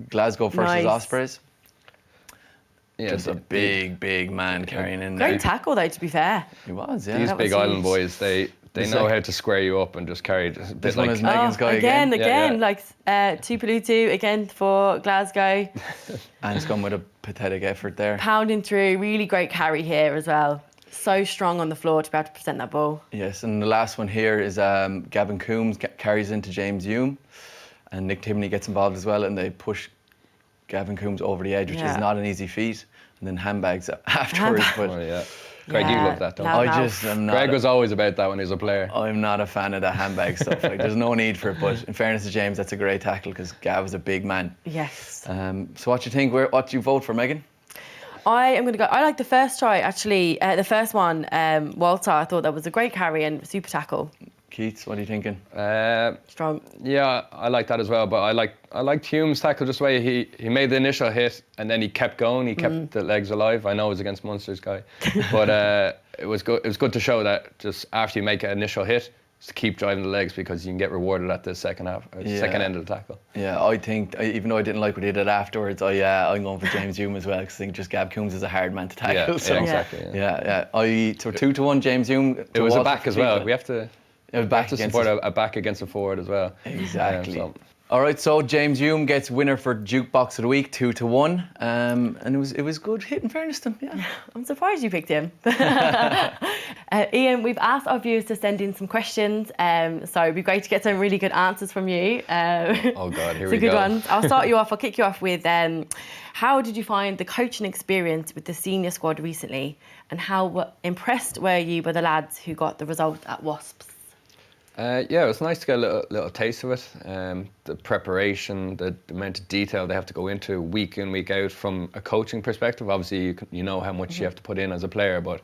Glasgow versus Ospreys. Yeah, just a big man carrying in there. Great tackle though, to be fair. He was, yeah. These big island boys, they know how to square you up and just carry. This one is Megan's guy again. Like Tupelutu again for Glasgow. And it's gone with a pathetic effort there. Pounding through, really great carry here as well. So strong on the floor to be able to present that ball. Yes, and the last one here is Gavin Coombs carries into James Hume, and Nick Timoney gets involved as well, and they push Gavin Coombs over the edge, which is not an easy feat, and then handbags afterwards. Greg, you love that, don't you? I just am not. Greg was always about that when he was a player. I'm not a fan of that handbag stuff. Like, there's no need for it, but in fairness to James, that's a great tackle because Gav is a big man. Yes. So what do you think? What do you vote for, Megan? I am going to go. I like the first try, actually. The first one, Walter, I thought that was a great carry and super tackle. Keats, what are you thinking? Strong. Yeah, I like that as well. But I liked Hume's tackle just the way he made the initial hit and then he kept going. He kept the legs alive. I know it was against Munster's guy, but it was good. It was good to show that just after you make an initial hit, just keep driving the legs because you can get rewarded at the second half, second end of the tackle. Yeah, I think even though I didn't like what he did afterwards, I'm going for James Hume as well because I think just Gav Coombs is a hard man to tackle. Yeah, exactly. Yeah. So 2-1 James Hume. It was a back as well. We have to. Back to support a back against a forward as well. Exactly. All right, so James Hume gets winner for Jukebox of the week, 2-1, and it was good hit in fairness to him. Yeah. I'm surprised you picked him. Ian, we've asked our viewers to send in some questions, so it'd be great to get some really good answers from you. Oh God, here we go. Some good ones. I'll kick you off with how did you find the coaching experience with the senior squad recently, and how impressed were you by the lads who got the result at Wasps? It was nice to get a little taste of it. The preparation, the amount of detail they have to go into week in, week out from a coaching perspective. Obviously, you know how much you have to put in as a player, but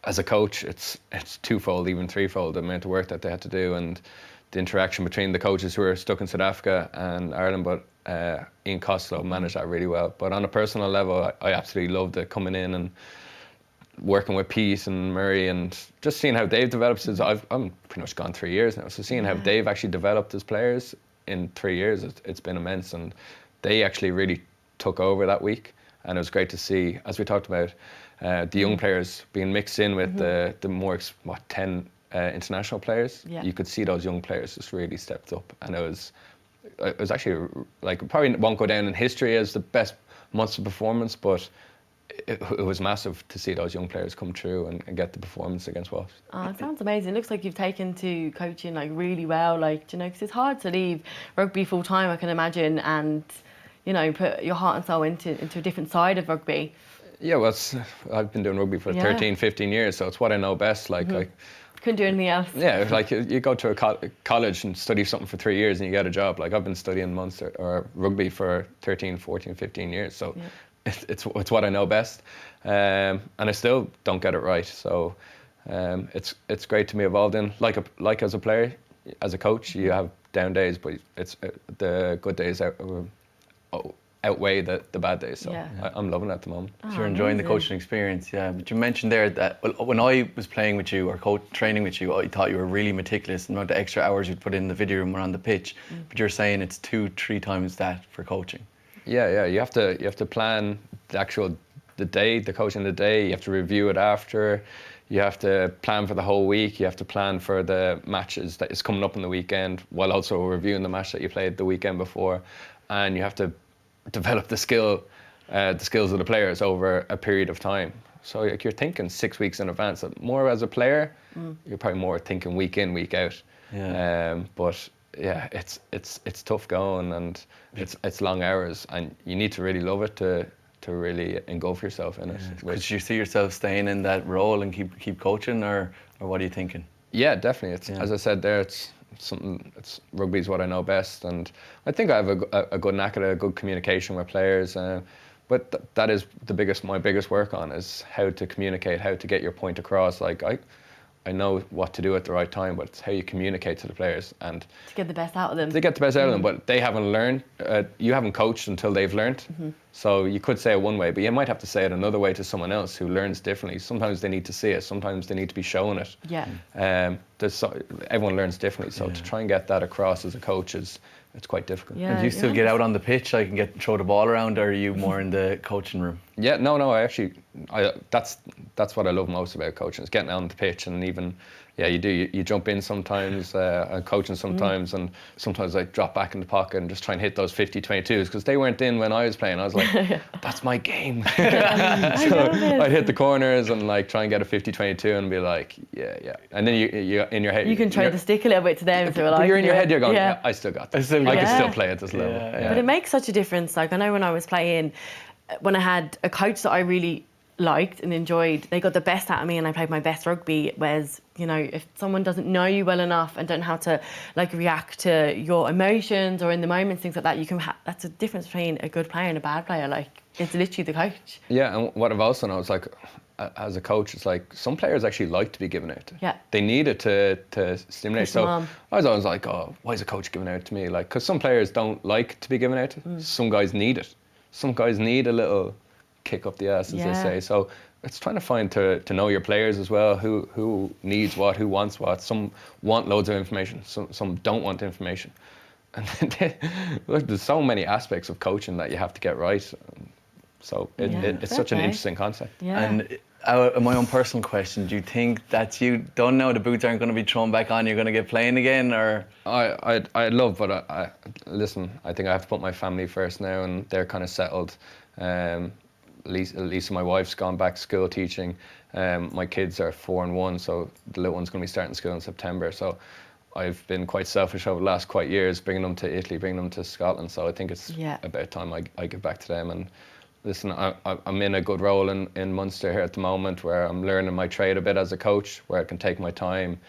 as a coach, it's twofold, even threefold, the amount of work that they had to do and the interaction between the coaches who are stuck in South Africa and Ireland. But Ian Costello managed that really well. But on a personal level, I absolutely loved it coming in and working with Pete and Murray and just seeing how they've developed since I'm pretty much gone 3 years now. So seeing how they've actually developed as players in 3 years, it's been immense. And they actually really took over that week, and it was great to see, as we talked about, the young players being mixed in with the more 10 international players. Yeah. You could see those young players just really stepped up, and it was actually like, probably won't go down in history as the best Munster performance, but it was massive to see those young players come through and get the performance against Wasps. Oh, it sounds amazing. It looks like you've taken to coaching like really well, like, you know, because it's hard to leave rugby full time, I can imagine, and, you know, put your heart and soul into a different side of rugby. Yeah, well, I've been doing rugby for 13, 15 years, so it's what I know best. Like, couldn't do anything else. Yeah, like you go to a college and study something for 3 years and you get a job. Like, I've been studying Munster or rugby for 13, 14, 15 years, so it's what I know best, and I still don't get it right. So it's great to be involved in. Like as a player, as a coach, you have down days, but it's the good days outweigh the bad days. So I'm loving it at the moment. So you're enjoying the coaching experience, yeah. But you mentioned there that when I was playing with you or training with you, I thought you were really meticulous and the extra hours you'd put in the video room or on the pitch. But you're saying it's 2-3 times that for coaching. Yeah. You have to plan the day, the coaching the day. You have to review it after. You have to plan for the whole week. You have to plan for the matches that is coming up in the weekend, while also reviewing the match that you played the weekend before. And you have to develop the skills of the players over a period of time. So like, you're thinking 6 weeks in advance. More as a player, you're probably more thinking week in, week out. Yeah. But yeah, it's tough going, and it's long hours, and you need to really love it to really engulf yourself in it. Could you see yourself staying in that role and keep coaching, or what are you thinking? Yeah, definitely. As I said there, it's rugby is what I know best, and I think I have a good knack at it, a good communication with players. But that is my biggest work on, is how to communicate, how to get your point across. Like, I know what to do at the right time, but it's how you communicate to the players and to get the best out of them. To get the best out of them, but they haven't learned. You haven't coached until they've learned. So you could say it one way, but you might have to say it another way to someone else who learns differently. Sometimes they need to see it. Sometimes they need to be shown it. Yeah. Everyone learns differently. So to try and get that across as a coach it's quite difficult. Yeah, and do you still get out on the pitch, like, and throw the ball around, or are you more in the coaching room? Yeah, no, that's what I love most about coaching, is getting out on the pitch. And even, you jump in sometimes, and coaching sometimes, and sometimes I drop back in the pocket and just try and hit those 50-22s, because they weren't in when I was playing. I was like, that's my game. So I'd hit the corners and like try and get a 50-22 and be like, yeah. And then you in your head, you can trade the stick a little bit to them. So but you're in your head, you're going, I still got this. I can still play at this level. Yeah. But it makes such a difference. Like, I know when I was playing, when I had a coach that I really liked and enjoyed, they got the best out of me and I played my best rugby. Whereas, you know, if someone doesn't know you well enough and don't know how to like react to your emotions or in the moments, things like that, that's the difference between a good player and a bad player. Like, it's literally the coach. Yeah, and what I've also known is, like, as a coach, it's like some players actually like to be given out. Yeah. They need it to stimulate. So I was always like, oh, why is a coach giving out to me? Like, because some players don't like to be given out. Some guys need it. Some guys need a little kick up the ass, as they say. So it's trying to find to know your players as well, who needs what, who wants what. Some want loads of information, some don't want information. And look, there's so many aspects of coaching that you have to get right. So it's such an interesting concept. Yeah. And my own personal question, do you think that you don't know the boots aren't going to be thrown back on, you're going to get playing again, or? I'd love, but listen, I think I have to put my family first now, and they're kind of settled. Lisa, my wife's gone back to school teaching. My kids are 4 and 1, so the little one's going to be starting school in September. So I've been quite selfish over the last years, bringing them to Italy, bringing them to Scotland. So I think it's about time I get back to them. And listen, I'm in a good role in Munster here at the moment, where I'm learning my trade a bit as a coach, where I can take my time,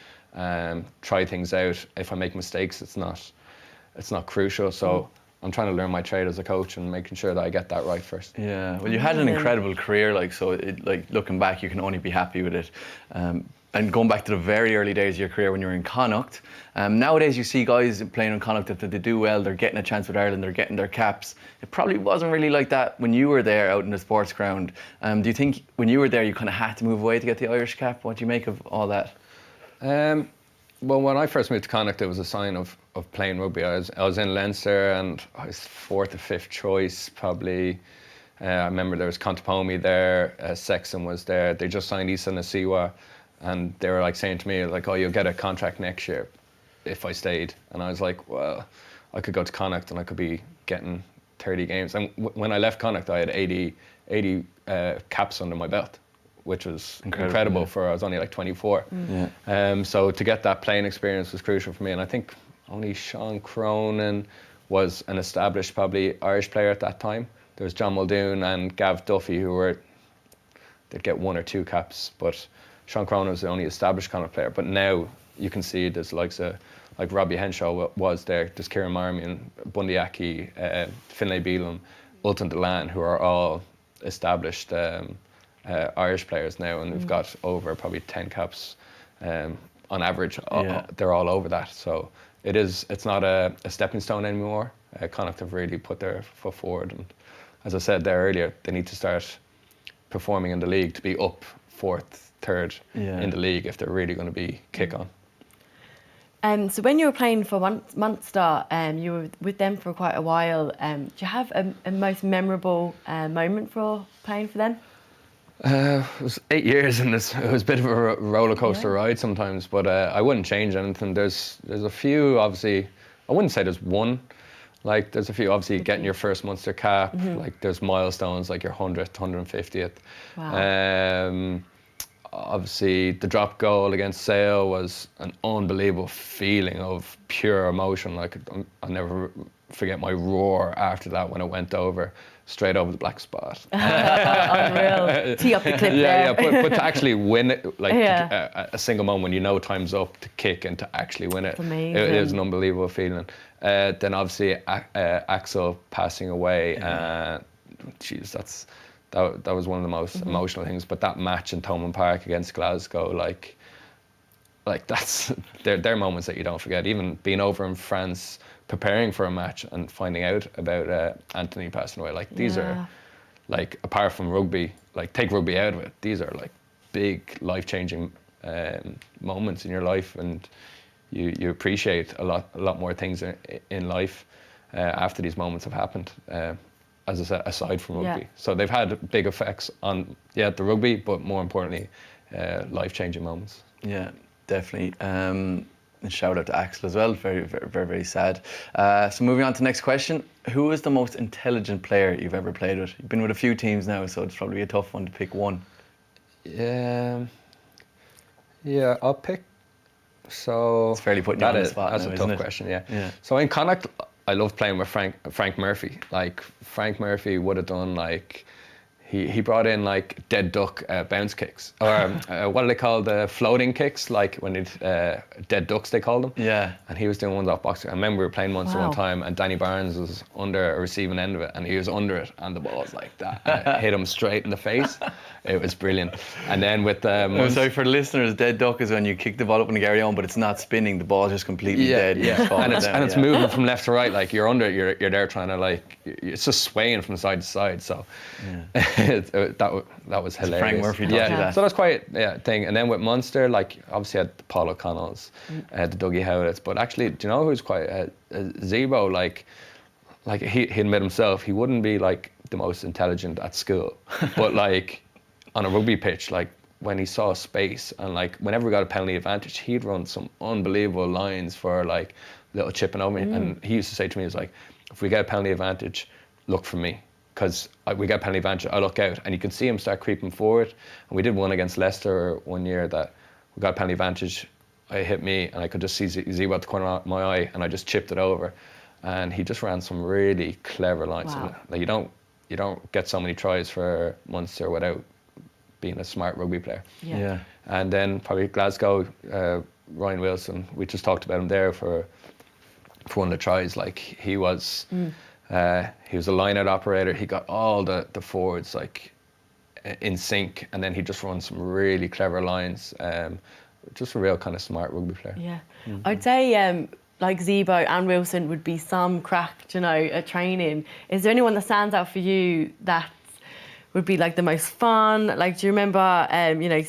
try things out. If I make mistakes, it's not crucial. So I'm trying to learn my trade as a coach and making sure that I get that right first. Yeah, well, you had an incredible career, like looking back, you can only be happy with it. And going back to the very early days of your career when you were in Connacht, nowadays you see guys playing in Connacht that they do well, they're getting a chance with Ireland, they're getting their caps. It probably wasn't really like that when you were there out in the sports ground. Do you think when you were there you kind of had to move away to get the Irish cap? What do you make of all that? Well, when I first moved to Connacht, it was a sign of playing rugby. I was in Leinster and I was 4th or 5th choice probably. I remember there was Contapomi there, Sexton was there. They just signed Issa Nasiwa, and they were like saying to me like, "Oh, you'll get a contract next year if I stayed." And I was like, "Well, I could go to Connacht and I could be getting 30 games." And when I left Connacht, I had 80 caps under my belt, which was incredible for I was only like 24. So to get that playing experience was crucial for me. And I think only Sean Cronin was an established probably Irish player at that time. There was John Muldoon and Gav Duffy they'd get 1 or 2 caps, but Sean Cronin was the only established kind of player. But now you can see there's like Robbie Henshaw was there, there's Kieran Marmion, Bundy Aki, Finlay Beelum, Ultan Delan, who are all established Irish players now, and we've got over probably 10 caps on average. They're all over that, so it's not a stepping stone anymore. Connacht have really put their foot forward, and as I said there earlier, they need to start performing in the league to be up 4th, 3rd in the league if they're really going to be kick on. So when you were playing for Munster, you were with them for quite a while. Do you have a most memorable moment for playing for them? It was 8 years, and it was a bit of a roller coaster ride sometimes, but I wouldn't change anything. There's a few, obviously. I wouldn't say there's one. Like, there's a few, obviously, getting your first Munster cap. Like, there's milestones, like your 100th, 150th. Wow. Obviously, the drop goal against Sale was an unbelievable feeling of pure emotion. Like, I'll never forget my roar after that when it went over, straight over the black spot. Unreal. Tee up the clip there. Yeah, but to actually win it, like a single moment when you know time's up to kick and to actually win it, it is an unbelievable feeling. Then obviously Axel passing away, jeez, that was one of the most emotional things. But that match in Thomond Park against Glasgow, like that's they're moments that you don't forget. Even being over in France, preparing for a match and finding out about Anthony passing away, like these are, like, apart from rugby, like take rugby out of it, these are like big life-changing moments in your life, and you appreciate a lot more things in life after these moments have happened. As I said, aside from rugby, so they've had big effects on the rugby, but more importantly, life-changing moments. Yeah, definitely. And shout out to Axel as well. Very, very, very, very sad. So moving on to the next question: who is the most intelligent player you've ever played with? You've been with a few teams now, so it's probably a tough one to pick one. Yeah, I'll pick. So it's fairly putting you on the spot. That's a tough question. Yeah. So in Connacht, I loved playing with Frank Murphy. Like, Frank Murphy would have done, like, he brought in like dead duck bounce kicks, or what do they call the floating kicks? Like when it dead ducks they called them. Yeah. And he was doing ones off boxing. I remember we were playing Munster one time, and Danny Barnes was under a receiving end of it, and he was under it, and the ball was like that, and it hit him straight in the face. It was brilliant. And then with sorry for the listeners, dead duck is when you kick the ball up and carry on, but it's not spinning. The ball's just completely dead. Yeah. And it's moving from left to right. Like you're under it. You're there trying to, like, it's just swaying from side to side. So that was hilarious. Frank Murphy taught you that. So that's quite a thing. And then with Munster, like, obviously had the Paul O'Connells, the Dougie Howletts, but actually, do you know who's quite Zebo? Like he admit himself, he wouldn't be like the most intelligent at school, but like on a rugby pitch, like when he saw space and like whenever we got a penalty advantage, he'd run some unbelievable lines for like little chipping over me. And he used to say to me, he was like, if we get a penalty advantage, look for me. Because we get penalty advantage, I look out, and you can see him start creeping forward. And we did one against Leicester one year that we got penalty advantage. It hit me, and I could just see Zebo at the corner of my eye, and I just chipped it over. And he just ran some really clever lines. Wow. Like you don't get so many tries for Munster without being a smart rugby player. Yeah. And then probably Glasgow, Ryan Wilson. We just talked about him there for one of the tries. Like he was. He was a line-out operator. He got all the forwards like in sync, and then he just run some really clever lines. Just a real kind of smart rugby player. Yeah, I'd say like Zebo and Wilson would be some crack, you know, at training. Is there anyone that stands out for you that would be like the most fun? Like, do you remember, you know,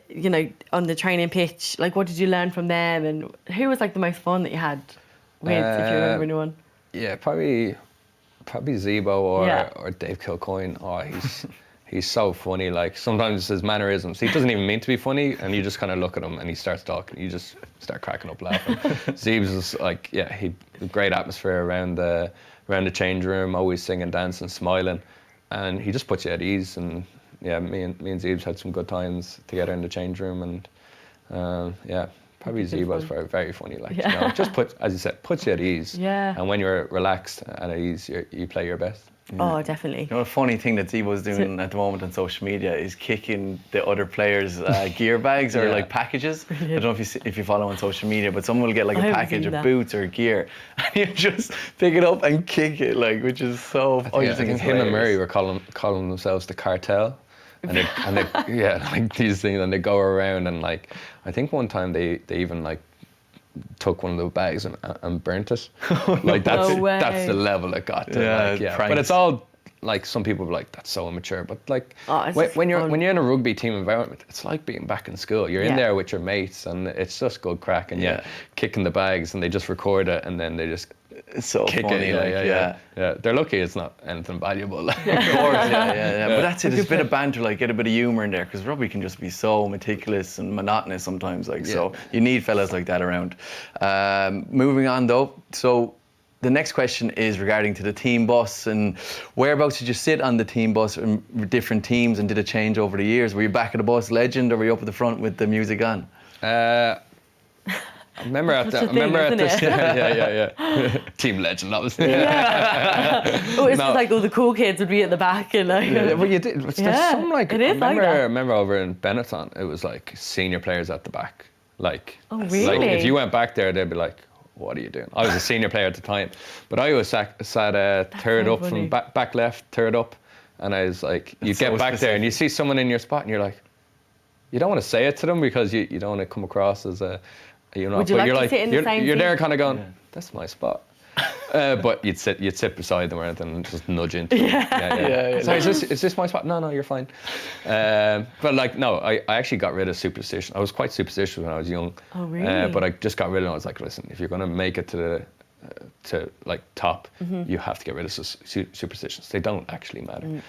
you know, on the training pitch? Like, what did you learn from them, and who was like the most fun that you had with, if you remember anyone? Yeah, probably Zebo or Dave Kilcoyne. Oh, he's so funny. Like, sometimes his mannerisms, he doesn't even mean to be funny, and you just kind of look at him and he starts talking, you just start cracking up laughing. Zeebs is like, yeah, he great atmosphere around the change room, always singing, dancing, smiling, and he just puts you at ease. And yeah, me and Zeebs had some good times together in the change room, and yeah. Probably Zebo's very, very funny. Like, you know, just as you said, puts you at ease. Yeah. And when you're relaxed and at ease, you play your best. Oh, definitely. You know, a funny thing that Zebo's doing at the moment on social media is kicking the other players' gear bags or like packages. Brilliant. I don't know if you follow on social media, but someone will get like a package of boots or gear, and you just pick it up and kick it, like, which is so. I think him and Murray were calling themselves the cartel. And they yeah, like these things, and they go around, and like, I think one time they even like took one of the bags and burnt it. Like, that's the level it got to. Yeah, like, yeah. But it's all like, some people are like, that's so immature. But like, when you're in a rugby team environment, it's like being back in school. You're in there with your mates, and it's just good crack. And kicking the bags, and they just record it, and then they just. It's so kick funny, it, yeah. They're lucky it's not anything valuable. Like. Of course, yeah. But that's it. There's a bit of banter, like, get a bit of humour in there, because rugby can just be so meticulous and monotonous sometimes. Like, so you need fellas like that around. Moving on though, so the next question is regarding to the team bus, and whereabouts did you sit on the team bus in different teams, and did it change over the years? Were you back of the bus legend, or were you up at the front with the music on? I remember at this. Yeah. Team legend, obviously. Oh, it's like all the cool kids would be at the back, and like. Yeah, well, you did. There's some like. It is like that. I remember over in Benetton, it was like senior players at the back. Like. Oh, really? Like, if you went back there, they'd be like, "What are you doing?" I was a senior player at the time, but I was sat third up from back left, third up, and I was like, you get back there and you see someone in your spot, and you're like, you don't want to say it to them because you don't want to come across as a. You know, would you but like you're to like, sit in the same you're there seat? kind of going, that's my spot. But you'd sit beside them or anything and just nudge into them. Yeah. Sorry, is this my spot? No, you're fine. But like, no, I actually got rid of superstition. I was quite superstitious when I was young. Oh, really? But I just got rid of it. I was like, listen, if you're going to make it to like top, you have to get rid of superstitions. They don't actually matter.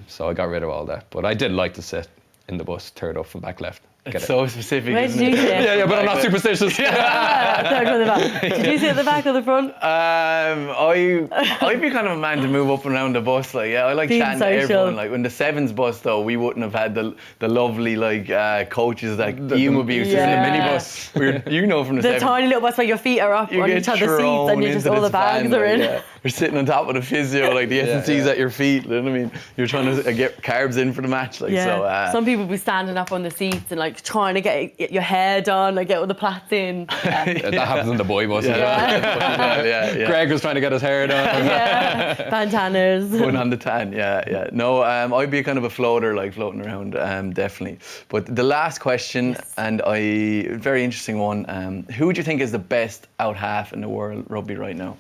So I got rid of all that. But I did like to sit in the bus, third up from back left. It's so specific. Where did you sit? Yeah, but I'm not superstitious. Third from the back. Did you sit at the back or the front? I'd be kind of a man to move up and around the bus. Like, I like Being chatting social. to everyone. Like, when the sevens bus though, we wouldn't have had the lovely like coaches that Ian would be used to. The minibus. You know, from the sevens. Tiny little bus where your feet are up on each other's seats, and you just all the bags are in. You're sitting on top of the physio, like the S&C's at your feet. You know what I mean? You're trying to get carbs in for the match. Like, so. Some people be standing up on the seats and like trying to get your hair done, like get all the plaits in. That happens in the boy bus as well. Yeah. Greg was trying to get his hair done. Bandanas. Putting on the tan, yeah. No, I'd be kind of a floater, like floating around, definitely. But the last question, and very interesting one. Who would you think is the best out half in the world rugby right now?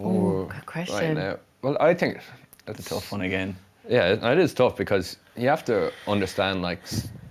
Oh, good question. Right now. Well, I think That's a tough one again. Yeah, it is tough because you have to understand like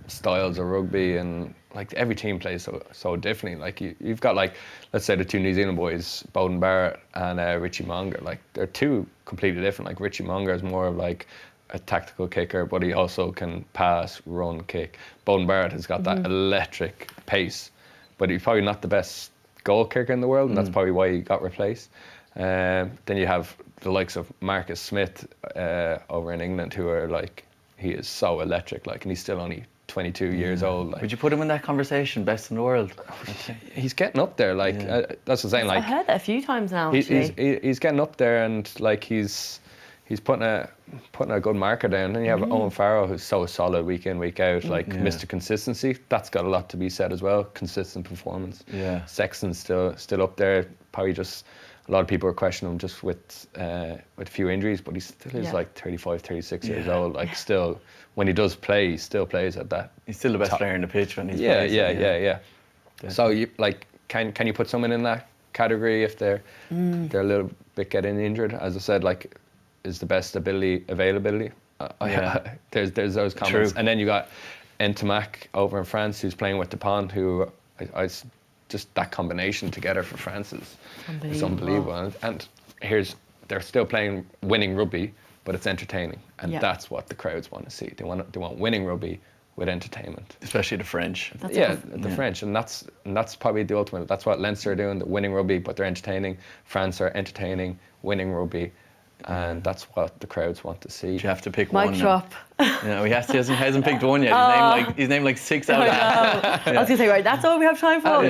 styles of rugby, and like every team plays so differently. Like you've got like, let's say the two New Zealand boys, Bowden Barrett and Richie Monger. Like they're two completely different. Like Richie Monger is more of like a tactical kicker, but he also can pass, run, kick. Bowden Barrett has got that electric pace, but he's probably not the best goal kicker in the world, and that's probably why he got replaced. Then you have the likes of Marcus Smith over in England, who are like, he is so electric, like, and he's still only 22 years old. Like. Would you put him in that conversation, best in the world? He's getting up there, like that's what I'm saying. Like, I've heard that a few times now. He's getting up there, and like he's putting a good marker down. And you have Owen Farrell, who's so solid week in, week out, like Mr. Consistency. That's got a lot to be said as well. Consistent performance. Yeah. Sexton's still up there. Probably just a lot of people are questioning him just with a few injuries, but he still is like 35, 36 years old. Like still, when he does play, he still plays at that. He's still the best player in the pitch when he's playing. Yeah. So you like, can you put someone in that category if they're a little bit getting injured? As I said, like, is the best availability. There's those comments. True. And then you got Ntomac over in France, who's playing with Dupont, who just that combination together for France is unbelievable. And they're still playing winning rugby, but it's entertaining, and that's what the crowds want to see. They want winning rugby with entertainment, especially the French. The French, and that's probably the ultimate. That's what Leinster are doing, the winning rugby, but they're entertaining. France are entertaining, winning rugby, and that's what the crowds want to see. You have to pick one. Mic drop. Yeah, he hasn't picked one yet. He's named like 6 out of that. I was gonna say, right, that's all we have time for.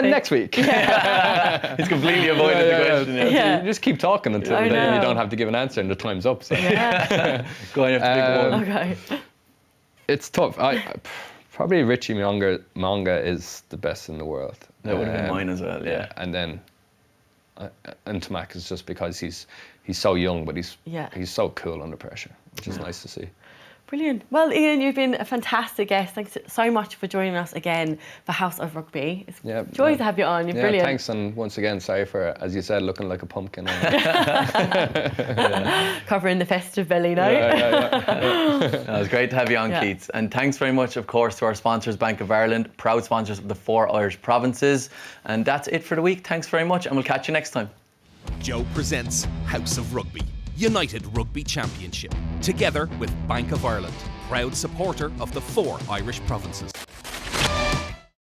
Next week. He's completely avoided the question. You just keep talking until you don't have to give an answer and the time's up. So. Go on, you have to pick one. Okay. It's tough. Probably Richie Mo'unga is the best in the world. That would have been mine as well. Yeah. And then Ntomac is just because he's so young, but he's so cool under pressure, which is nice to see. Brilliant. Well, Ian, you've been a fantastic guest. Thanks so much for joining us again for House of Rugby. It's a joy to have you on. You're brilliant. Thanks, and once again, sorry for, as you said, looking like a pumpkin. Covering the festive belly, no? It was great to have you on, Keats. And thanks very much, of course, to our sponsors, Bank of Ireland, proud sponsors of the 4 Irish provinces. And that's it for the week. Thanks very much, and we'll catch you next time. Joe presents House of Rugby, United Rugby Championship, together with Bank of Ireland, proud supporter of the 4 Irish provinces.